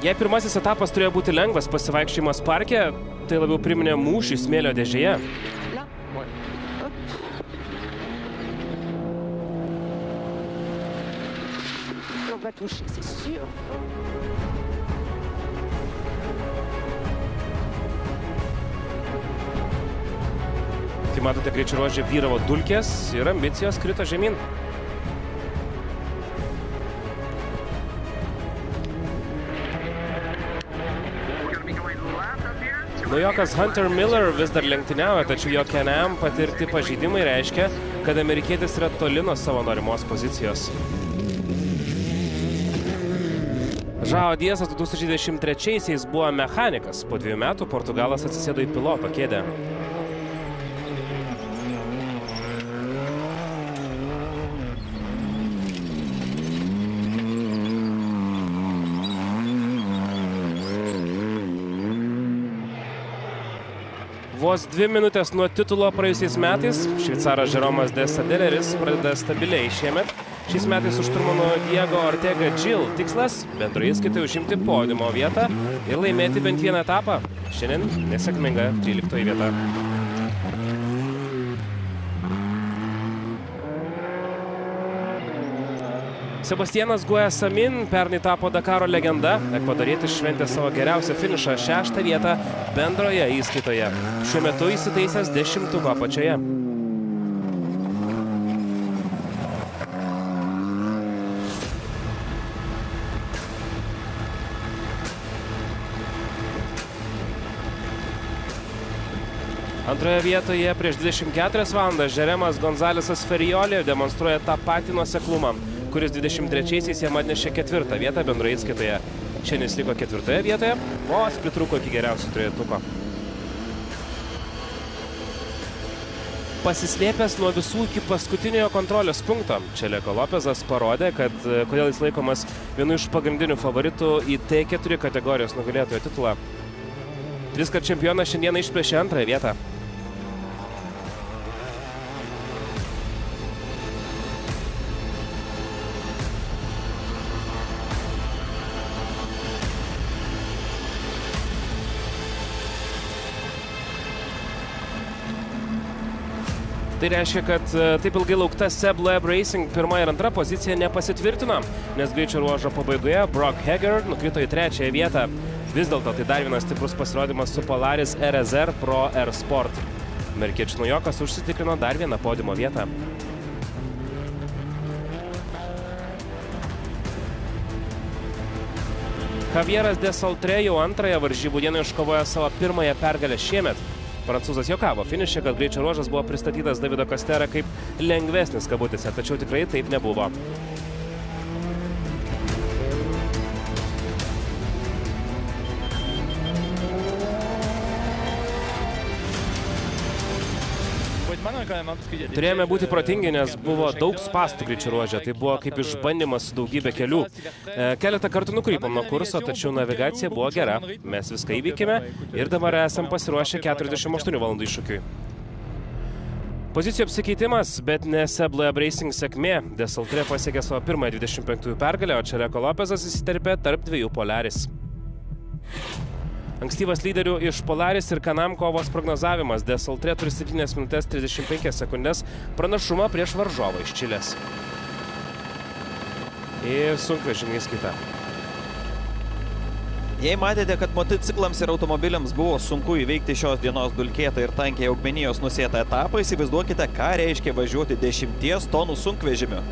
Jei pirmasis etapas turėjo būti lengvas pasivaikščiojimas parke, tai labiau priminė mūšį smėlio dėžėje. Kaip matote, greičio ruože vyravo dulkės ir ambicijos krito žemyn. Naujokas Hunter Miller vis dar lenktyniauja, tačiau jo Can-Am patirti pažeidimai reiškia, kad amerikietis yra toli nuo savo norimos pozicijos. João Diasas 2023-aisiais buvo mechanikas, po 2 metų Portugalas atsisėdo į piloto kėdę. Vos 2 minutės nuo titulo praėjusiais metais šveicaras Jeromas de Sadeleris pradeda stabiliai šiemet. Šiais metais už šturmano Diego Ortega Gil tikslas bendroje įskaitoje užimti podiumo vietą ir laimėti bent vieną etapą. Šiandien nesėkminga 13 vieta. Sebastianas Guayasamin pernai tapo Dakaro legenda. Ekvadorietis šventė savo geriausią finišą 6 vietą bendroje įskaitoje. Šiuo metu įsitaisęs 10-tuko apačioje. Antroje vietoje prieš 24 valandas Jeremas Gonzalesas Ferioli demonstruoja tą patį nuoseklumą, kuris 23-aisiais jam atnešė 4 vietą bendroje įskaitoje. Šiandien jis liko 4 vietoje, vos pritrūko iki geriausių trejetuko. Pasislėpęs nuo visų iki paskutiniojo kontrolės punkto, Čeleko Lopezas parodė, kad kodėl jis laikomas vienu iš pagrindinių favoritų į T4 kategorijos nugalėtojo titulą. 3-kart čempionas šiandieną išplėšė 2 vietą. Tai reiškia, kad taip ilgai laukta Seb Loeb Racing 1 ir 2 pozicija nepasitvirtino, nes greičio ruožo pabaigoje Brock Hager nukrito į 3 vietą. Vis dėlto tai dar vienas stiprus pasirodymas su Polaris RSR Pro R Sport. Amerikiečių naujokas užsitikrino dar vieną podiumo vietą. Javieras Desaltre jau antrąją varžybų dieną iškovojo savo pirmąją pergalę šiemet. Prancūzas juokavo finiše, kad greičio ruožas buvo pristatytas Davido Kostera kaip lengvesnis kabutėse, tačiau tikrai taip nebuvo. Turėjome būti protingi, nes buvo daug spąstų greičio ruože. Tai buvo kaip išbandymas su daugybė kelių. Keletą kartų nukrypom nuo kurso, tačiau navigacija buvo gera. Mes viską įveikėme ir dabar esam pasiruošę 48 valandų iššūkiui. Pozicijų apsikeitimas, bet ne Seb Loeb Racing sėkmė. Desaltre pasiekė savo pirmąją 25-ųjų pergalę, o Čereko Lopezas įsiterpė tarp dviejų Polaris. Ankstyvas lyderių iš Polaris ir Kanam kovos prognozavimas. Desaltre turi 7 minutės 35 sekundės pranašumą prieš varžovą iš Čilės. Ir sunkvežimį įskaita. Jei matėte, kad motociklams ir automobiliams buvo sunku įveikti šios dienos dulkėtą ir tankiai augmenijos nusėtą etapą, įsivaizduokite, ką reiškia važiuoti 10 tonų sunkvežimiu.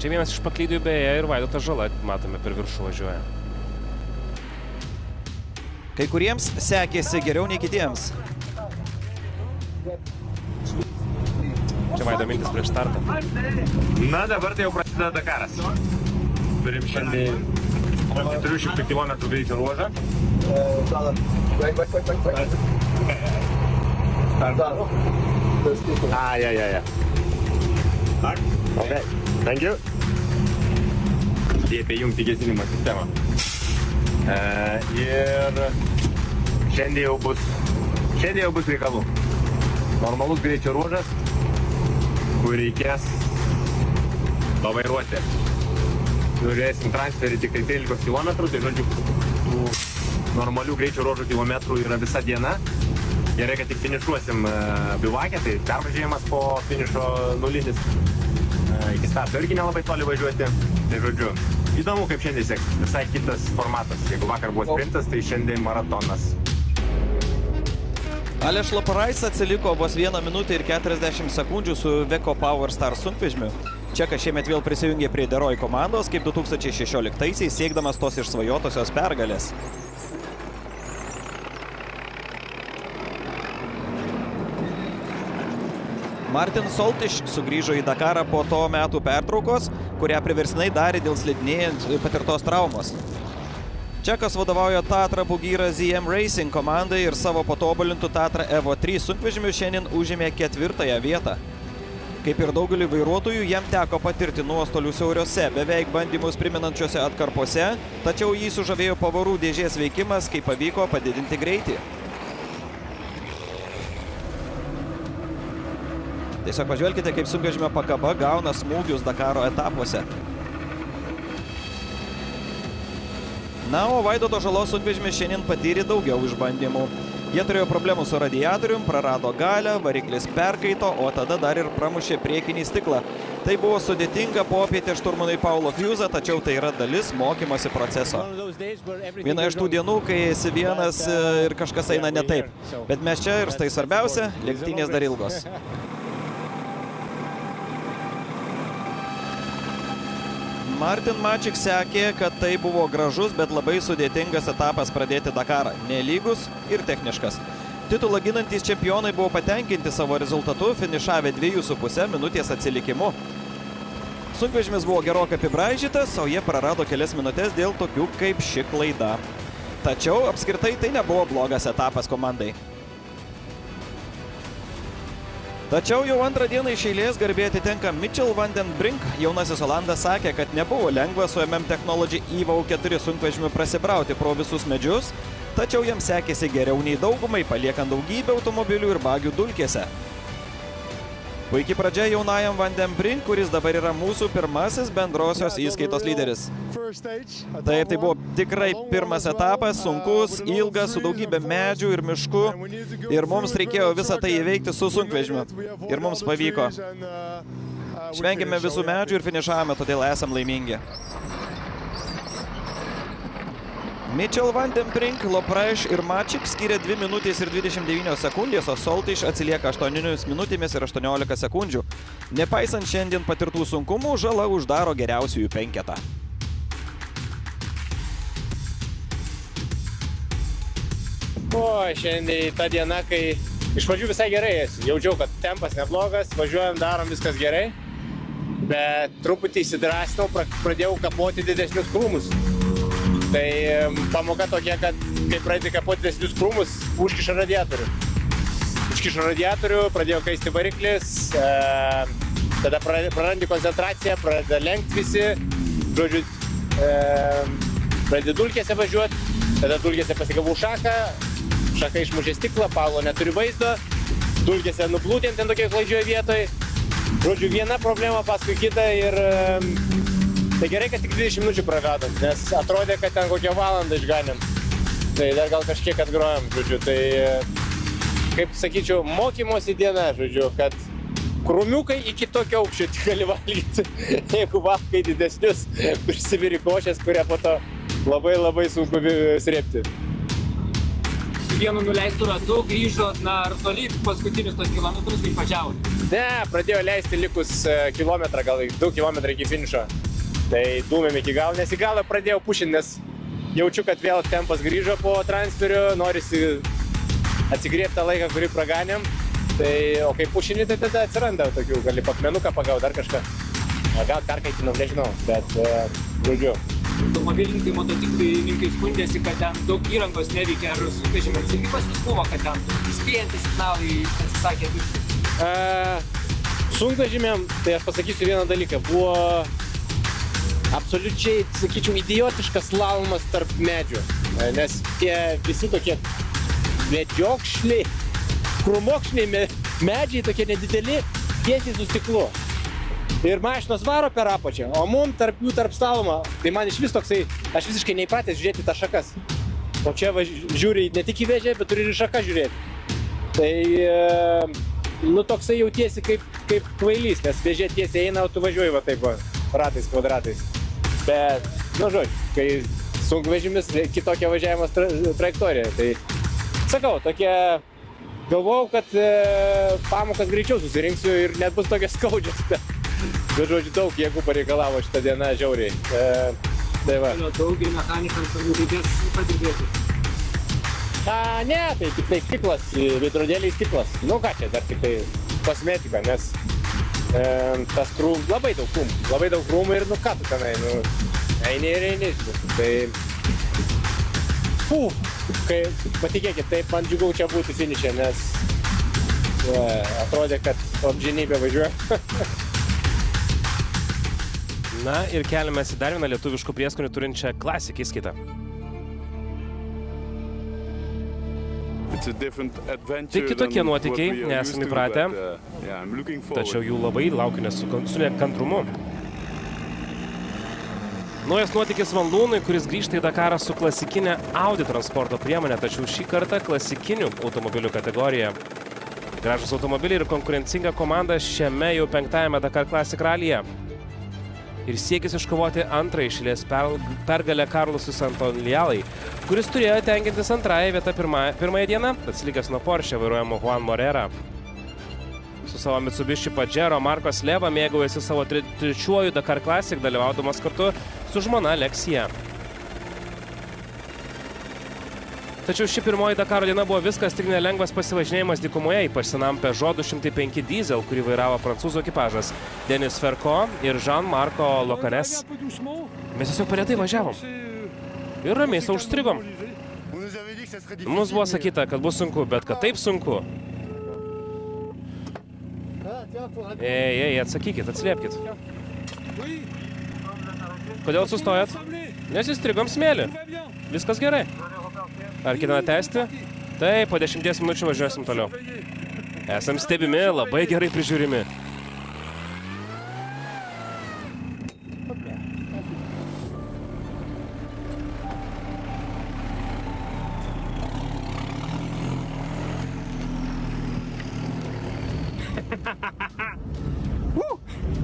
Čia vienas iš paklydų beje ir Vaidotas Žala, matome, per viršų važiuoja. Kai kuriems sekėsi geriau nei kitiems. Čia Vaido mintis prieš startą. Na, dabar tai jau prasideda Dakaras. Turim šiandien 400 km greičio ruožą. Okay, thank you. Liepia jungti gesinimo sistemą. Ir šiandien jau bus reikalų. Normalus greičio ruožas, kur reikės pavairuoti. Turėsim transferį tik 13 km, tai žodžiu, tų normalių greičio ruožų kilometrų yra visa diena. Gerai, kad tik finišuosim bivakę, tai pervažiavimas po finišo nulinis. Iki starto irgi nelabai toli važiuoti. Tai žodžiu, įdomu, kaip šiandien seksis. Visai kitas formatas. Jeigu vakar buvo sprintas, tai šiandien maratonas. Aleš Loparais atsiliko vos 1 minutę ir 40 sekundžių su Veko Power Star sunkvežimiu. Čekas šiemet vėl prisijungė prie Deroj komandos, kaip 2016-aisiais siekdamas tos išsvajotosios pergalės. Martin Soltiš sugrįžo į Dakarą po to metų pertraukos, kurią priverstinai darė dėl slidinėjant patirtos traumos. Čekas vadovauja Tatra Bugyra ZM Racing komandai ir savo patobulintų Tatra Evo 3 sunkvežimiu šiandien užėmė 4. vietą. Kaip ir daugeliui vairuotojų, jam teko patirti nuostolių siauriose, beveik bandymus primenančiose atkarpose, tačiau jį sužavėjo pavarų dėžės veikimas, kai pavyko padidinti greitį. Tiesiog pažvelkite, kaip sunkvežimio pakaba gauna smūgius Dakaro etapuose. Na, o Vaidoto Žalos sunkvežimis šiandien patyrė daugiau išbandymų. Jie turėjo problemų su radiatorium, prarado galią, variklis perkaito, o tada dar ir pramušė priekinį stiklą. Tai buvo sudėtinga popietė šturmanui Paulo Fiuza, tačiau tai yra dalis mokymosi proceso. Viena iš tų dienų, kai esi vienas ir kažkas eina ne taip. Bet mes čia ir tai svarbiausia, lenktynės dar ilgos. Martin Mačik sekė, kad tai buvo gražus, bet labai sudėtingas etapas pradėti Dakarą. Nelygus ir techniškas. Titulą ginantys čempionai buvo patenkinti savo rezultatu, finišavę 2,5 minutės atsilikimu. Sunkvežimis buvo gerokai apibraižytas, o jie prarado kelias minutės dėl tokių kaip ši klaida. Tačiau apskritai tai nebuvo blogas etapas komandai. Tačiau jau antrą dieną iš eilės garbė atitenka Mitchell van den Brink. Jaunasis Olandas sakė, kad nebuvo lengva su MM Technology EVO 4 sunkvežimiu prasibrauti pro visus medžius, tačiau jam sekėsi geriau nei daugumai, paliekant daugybę automobilių ir bagių dulkėse. Puikiai pradžia jaunajam Van den Brink, kuris dabar yra mūsų pirmasis bendrosios įskaitos lyderis. Taip, tai buvo tikrai pirmas etapas, sunkus, ilgas, su daugybė medžių ir miškų. Ir mums reikėjo visą tai įveikti su sunkvežimiu. Ir mums pavyko. Švengėme visų medžių ir finišavome, todėl esam laimingi. Mitchell van den Brink, Lopraiš ir Mačik skiria 2 minutės ir 29 sekundės, o Soltiš atsilieka 8 minutėmis ir 18 sekundžių. Nepaisant šiandien patirtų sunkumų, Žala uždaro geriausiųjų penketą. O, šiandien ta diena, kai iš pradžių visai gerai esi. Jaučiau, kad tempas neblogas, važiuojam, darom viskas gerai. Bet truputį įsidrasnau, pradėjau kapoti didesnius krūmus. Tai pamoka tokia, kad kai pradedi kapoti didesnius krūmus, užkiša radiatorių. Užkiša radiatorių, pradėjo kaisti variklis, tada prarandi koncentraciją, pradeda lenkti visi, žodžiu, pradedi dulkėse važiuoti, tada dulkėse pasigavau šaką, šaka išmušė stiklą, Paulo neturi vaizdo, dulkėse nuplūtėm ten tokiai klaidžioje vietoje. Žodžiu, viena problema paskui kitą ir tai gerai, kad tik 20 minučių pravedom, nes atrodė, kad ten kokią valandą išganėm. Tai dar gal kažkiek atgrojom, žodžiu, tai kaip sakyčiau, mokymosi diena, žodžiu, kad krūmiukai iki tokio aukščio tik gali valgyti, jeigu valgai didesnius, prisiviri košės, kurią po to labai sunku srėpti. Su vienu nuleistų ratu grįžot, ar toli paskutinius tos kilometrus, kaip važiavot? Ne, pradėjo leisti likus kilometrą, gal 2 kilometrai iki finišo. Tai dūmėm iki galo, nes į galą pradėjau pušinti, nes jaučiu, kad vėl tempas grįžo po transferiu, norisi atsigriebti tą laiką, kurį praganėm. Tai, o kai pušini, tai tada atsiranda tokių, gali pakmenuką pagauti, dar kažką. Gal perkaitinau, nežinau, bet žodžiu. Automobilininkai, motociklininkai skundėsi, kad ten daug įrangos neveikia, ar sunkvežimiams irgi pas jūs buvo, kad ten įspėjantys signalai atsisakė dirbti? Sunkvežimiam, tai aš pasakysiu vieną dalyką, buvo absoliučiai, sakyčiau, idiotiškas slalomas tarp medžių, nes tie visi tokie medžiokšliai, krūmokšniai medžiai tokie nedideli, tiesiai su stiklu. Ir mašinos varo per apačią, o mum tarp jų tarp slalomo, tai man iš vis toksai, aš visiškai neįpratęs žiūrėti tą šakas. O čia žiūri ne tik į vėžę, bet turi ir šaką žiūrėti. Tai, nu, toksai jautiesi kaip kvailys, nes vėžė tiesiai eina, o tu važiuoji va taip va, ratais, kvadratais. Bet, nu, žodžiu, kai sunkvežimis, kitokia važiavimo trajektorija. Tai, sakau, tokia, galvojau, kad pamokas greičiau susirinksiu ir net bus tokias skaudžias. Bet, žodžiu, daug jėgų pareikalavo šitą dieną žiauriai. Tai va. Daug ir mechanikams reikės padirbėti. Ne, tai tik tai stiklas, veidrodėliai stiklas. Nu ką čia, dar tik tai kosmetika, nes tas labai daug krūmų ir nu ką tu tenai, nu, eini ir eini. Tai, kai patikėkit, taip man džiugau čia būti finiše, nes atrodė, kad amžinybė važiuoja. Na ir keliamės į dar vieną lietuviškų prieskonių turinčią Classic įskaitą. Tai kitokie nuotykiai, nesame įpratę, tačiau jų labai laukiu su nekantrumu. Naujas nuotykis Vanlūnui, kuris grįžta į Dakarą su klasikinė Audi transporto priemonė, tačiau šį kartą klasikinių automobilių kategorijoje. Gražus automobiliai ir konkurencinga komanda šiame jau 5-ajame Dakar Classic ralyje. Ir siekis iškovoti antrąjį iš eilės pergalę Carlosui Santolialai, kuris turėjo tenkintis antrąją vietą pirmąją dieną, atsilikęs nuo Porsche vairuojamo Juan Morera. Su savo Mitsubishi Pajero Marcos Leva mėgaujasi savo trečiuoju Dakar Classic, dalyvaudamas kartu su žmona Lexija. Tačiau ši pirmoji Dakaro diena buvo viskas tik nelengvas pasivažinėjimas dykumoje, ypač senam Peugeot 205 diesel, kurį vairavo prancūzų ekipažas Denis Ferko ir Jean-Marco Locanes. Mes tiesiog per retai važiavom ir ramiai sau užstrigom. Mums buvo sakyta, kad bus sunku, bet kad taip sunku. Ei, atsakykit, atsiliepkit. Kodėl sustojat? Nes įstrigom smėlį. Viskas gerai. Ar ketina tęsti? Taip, po 10 minučių važiuosim toliau. Esam stebimi, labai gerai prižiūrimi.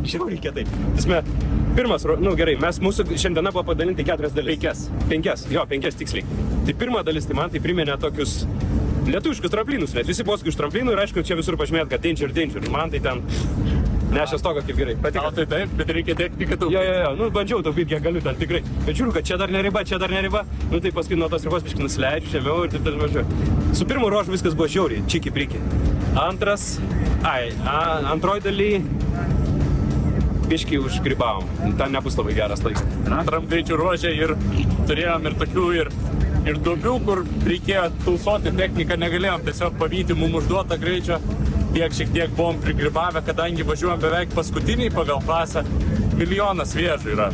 Žiauriai kitaip. Pirmas, nu gerai, mūsų šiandiena buvo padalinti 4 dalis. 5 tiksliai. Tai pirma dalis, tai man tai priminė tokius lietuviškus tramplynus, nes visi poskai iš tramplynų ir aišku, čia visur pažymėt, kad danger. Man tai ten Ne, aš stogą kaip gerai. Patiko. Tai taip, bet reikia techniką taupyti. Jo, nu bandžiau taupyti, kiek galiu ten tikrai. Bet žiūriu, kad čia dar ne riba. Nu tai paskui nuo tos ribos biškai nusileidžiu, žemiau ir taip važiuoju. Su pirmu ruožu viskas buvo žiauriai, čiki priki. Antroj daly biškai užgribavom. Ten nebus labai geras laikas. Antram greičių ruožė ir turėjom ir tokių ir duobių, kur reikėjo tausoti techniką, negalėjom tiesiog pavyti mums užduotą greičio. Šiek tiek buvom prigribavę, kadangi važiuojam beveik paskutiniai pagal klasę, milijonas vėžų yra.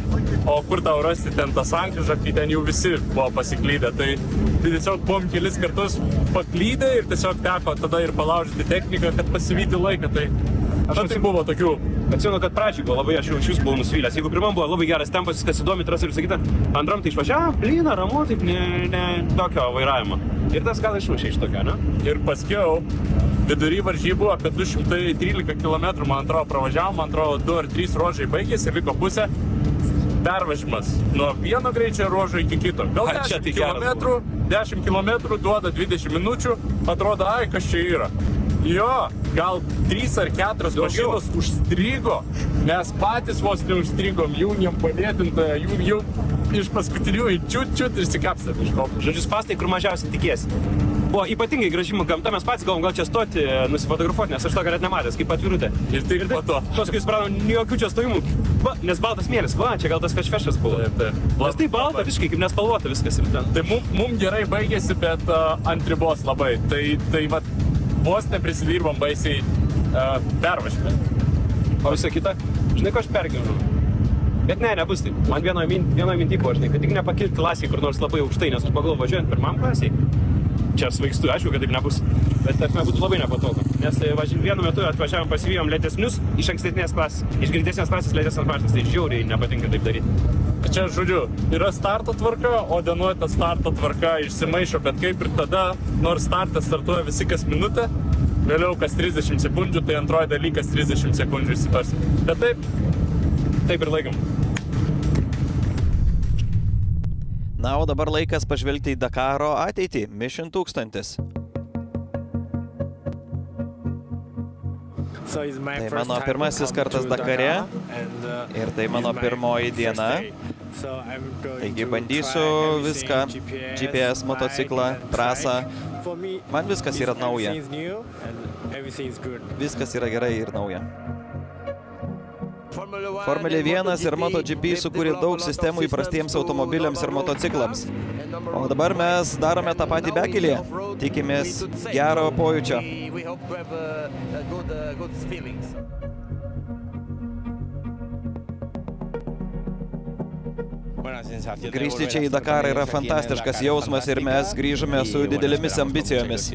O kur tau rasti ten tą sankryžą, kai ten jau visi buvo pasiklydę. Tai tiesiog buvom kelis kartus paklydę ir tiesiog teko tada ir palaužyti techniką, kad pasivyti laiką. Tai buvo tokių. Atsimenu, kad pradžiai buvo labai, aš jau iš jūs buvau nusivylęs. Jeigu pirmam buvo labai geras tempas, viskas įdomi, tras ir sakyta, antram tai išvažiavo, plyna, ramu, taip ne tokio vairavimo. Ir tas gal išmušė iš tokio, ne? Ir paskiau vidury varžybų apie 213 km, man atrodo, pravažiavom, man atrodo, 2 ar 3 ruožai baigėsi ir liko pusė pervažimas nuo vieno greičio ruožo iki kito. Gal 10 km duoda 20 minučių, atrodo, kas čia yra. Jo, gal 3 ar 4 mašinos užstrigo, mes patys vos neužstrigom, jungiam palėtintoje, jau iš paskutinių čiut išsikapstėm iš kopų. Žodžiu, spastai, kur mažiausiai tikėsi. Buvo ypatingai graži gamta, mes patys galvom gal čia stoti, nusifotografuoti, nes aš to net nematęs, kaip atvirutė. Ir tai po to. Paskui supratom, jokių čia stojimų, nes baltas mėlis, čia gal tas fešfešas buvo. Nes tai balta, visiškai kaip nespalvota viskas ir ten. Tai mum gerai baigėsi, bet ant ribos labai. Tai vos neprisidirbom baisiai pervažiavę. O visą kitą, žinai, ko aš pergyvenu? Bet ne, nebus taip. Man vienoje minty buvo, žinai, kad tik nepakilti klasiai kur nors labai aukštai, nes aš pagalvoju važiuojant pirmam klasiai. Čia svaigstu, aišku, kad taip nebus. Bet tarp būtų labai nepatogu. Nes vienu metu atvažiavom pasivijom lėtesnius iš ankstesnės klasės. Iš greitesnės klasės lėtesnės mašinas, tai žiauriai nepatinka taip daryti. Čia, žodžiu, yra starto tvarka, o dienuoje ta starto tvarka išsimaišo, bet kaip ir tada, nors startas startuoja visi kas minutę, vėliau kas 30 sekundžių, tai antroji daly kas 30 sekundžių įsiparsi. Bet taip ir laikom. Na, o dabar laikas pažvelgti į Dakaro ateitį, Mission 1000. Tai mano pirmasis kartas Dakare ir tai mano pirmoji diena. Taigi bandysiu viską, GPS, motociklą, trasą. Man viskas yra nauja. Viskas yra gerai ir nauja. Formulė 1 ir MotoGP sukūrė daug sistemų įprastiems automobiliams ir motociklams. O dabar mes darome tą patį bekelyje. Tikimės gero pojūčio. Grįžti čia į Dakarą yra fantastiškas jausmas ir mes grįžome su didelėmis ambicijomis.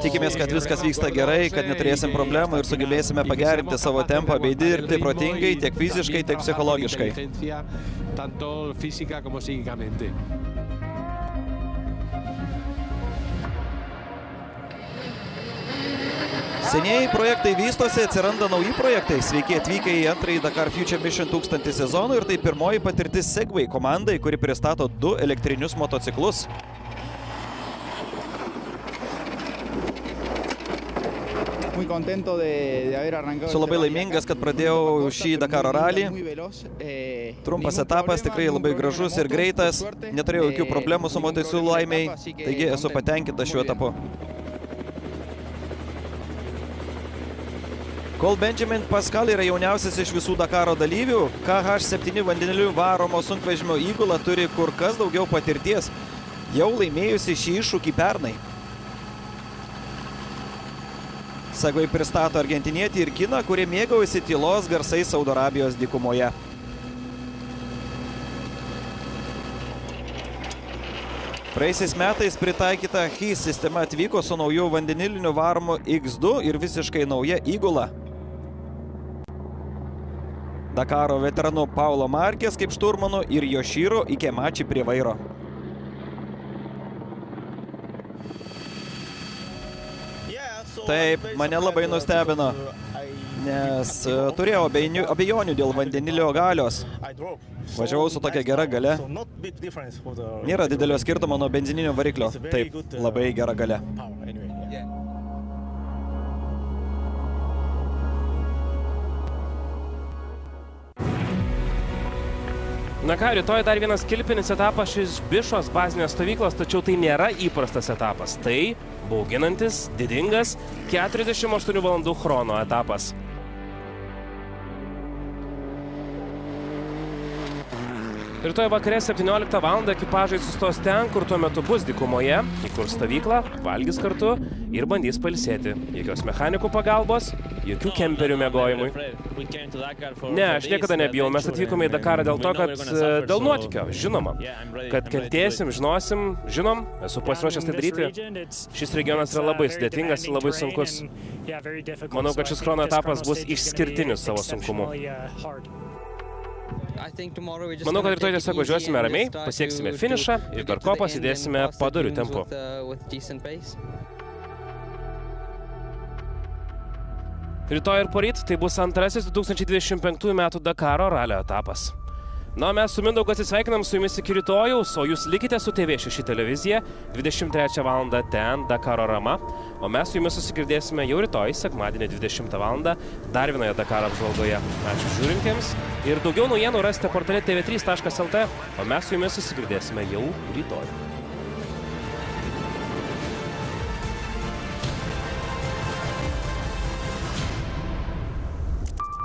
Tikimės, kad viskas vyksta gerai, kad neturėsim problemų ir sugebėsime pagerinti savo tempą bei dirbti protingai tiek fiziškai, tiek psichologiškai. Senieji projektai vystosi, atsiranda nauji projektai. Sveiki atvykę į antrąjį Dakar Future Mission 1000 sezoną ir tai pirmoji patirtis Segway komandai, kuri pristato 2 elektrinius motociklus. Esu labai laimingas, kad pradėjau šį Dakaro ralį. Trumpas etapas, tikrai labai gražus ir greitas. Neturėjau jokių problemų su motociklu laimiai, taigi esu patenkintas šiuo etapu. Kol Benjamin Pascal yra jauniausias iš visų Dakaro dalyvių, KH7 vandeniliu varomo sunkvežimio įgula turi kur kas daugiau patirties, jau laimėjusi šį iššūkį pernai. Segway pristato argentinietį ir kiną, kurie mėgaujasi tylos garsais Saudo Arabijos dykumoje. Praeisiais metais pritaikyta HIS sistema atvyko su nauju vandeniliniu varomu X2 ir visiškai nauja įgula. Dakaro veteranu Paulo Markės kaip šturmanu ir Yoshiro Ikemachi prie vairo. Taip, mane labai nustebino, nes turėjau abejonių dėl vandenilio galios. Važiavau su tokia gera galia. Nėra didelio skirtumo nuo benzininio variklio. Taip, labai gera galia. Na ką, rytoj dar vienas kilpinis etapas iš Bišos bazinės stovyklos, tačiau tai nėra įprastas etapas. Tai bauginantis, didingas 48 valandų chrono etapas. Rytoj vakare 17 val. Ekipažai sustos ten, kur tuo metu bus dykumoje, įkurs stovyklą, valgys kartu ir bandys pailsėti. Jokios mechanikų pagalbos, jokių kemperių miegojimui. Ne, aš niekada nebijau, mes atvykome į Dakarą dėl to, kad dėl nuotykio, žinoma. Kad kentėsim, žinosim, žinom, esu pasiruošęs tai daryti. Šis regionas yra labai sudėtingas ir labai sunkus. Manau, kad šis chrono etapas bus išskirtinis savo sunkumu. Manau, kad rytoj tiesiog važiuosime ramiai, pasieksime finišą ir per kopą įdėsime padorių tempu. Rytoj ir poryt tai bus antrasis 2025 metų Dakaro ralio etapas. Na, mes su Mindaugu atsisveikinam su jumis iki rytojaus, o jūs likite su TV6 televizija, 23 val. Ten Dakaro Rama, o mes su jumis susigirdėsime jau rytoj, sekmadienį 20 val. Dar vienoje Dakaro apžvalgoje. Ačiū žiūrintiems ir daugiau naujienų rasite portale tv3.lt, o mes su jumis susigirdėsime jau rytoj.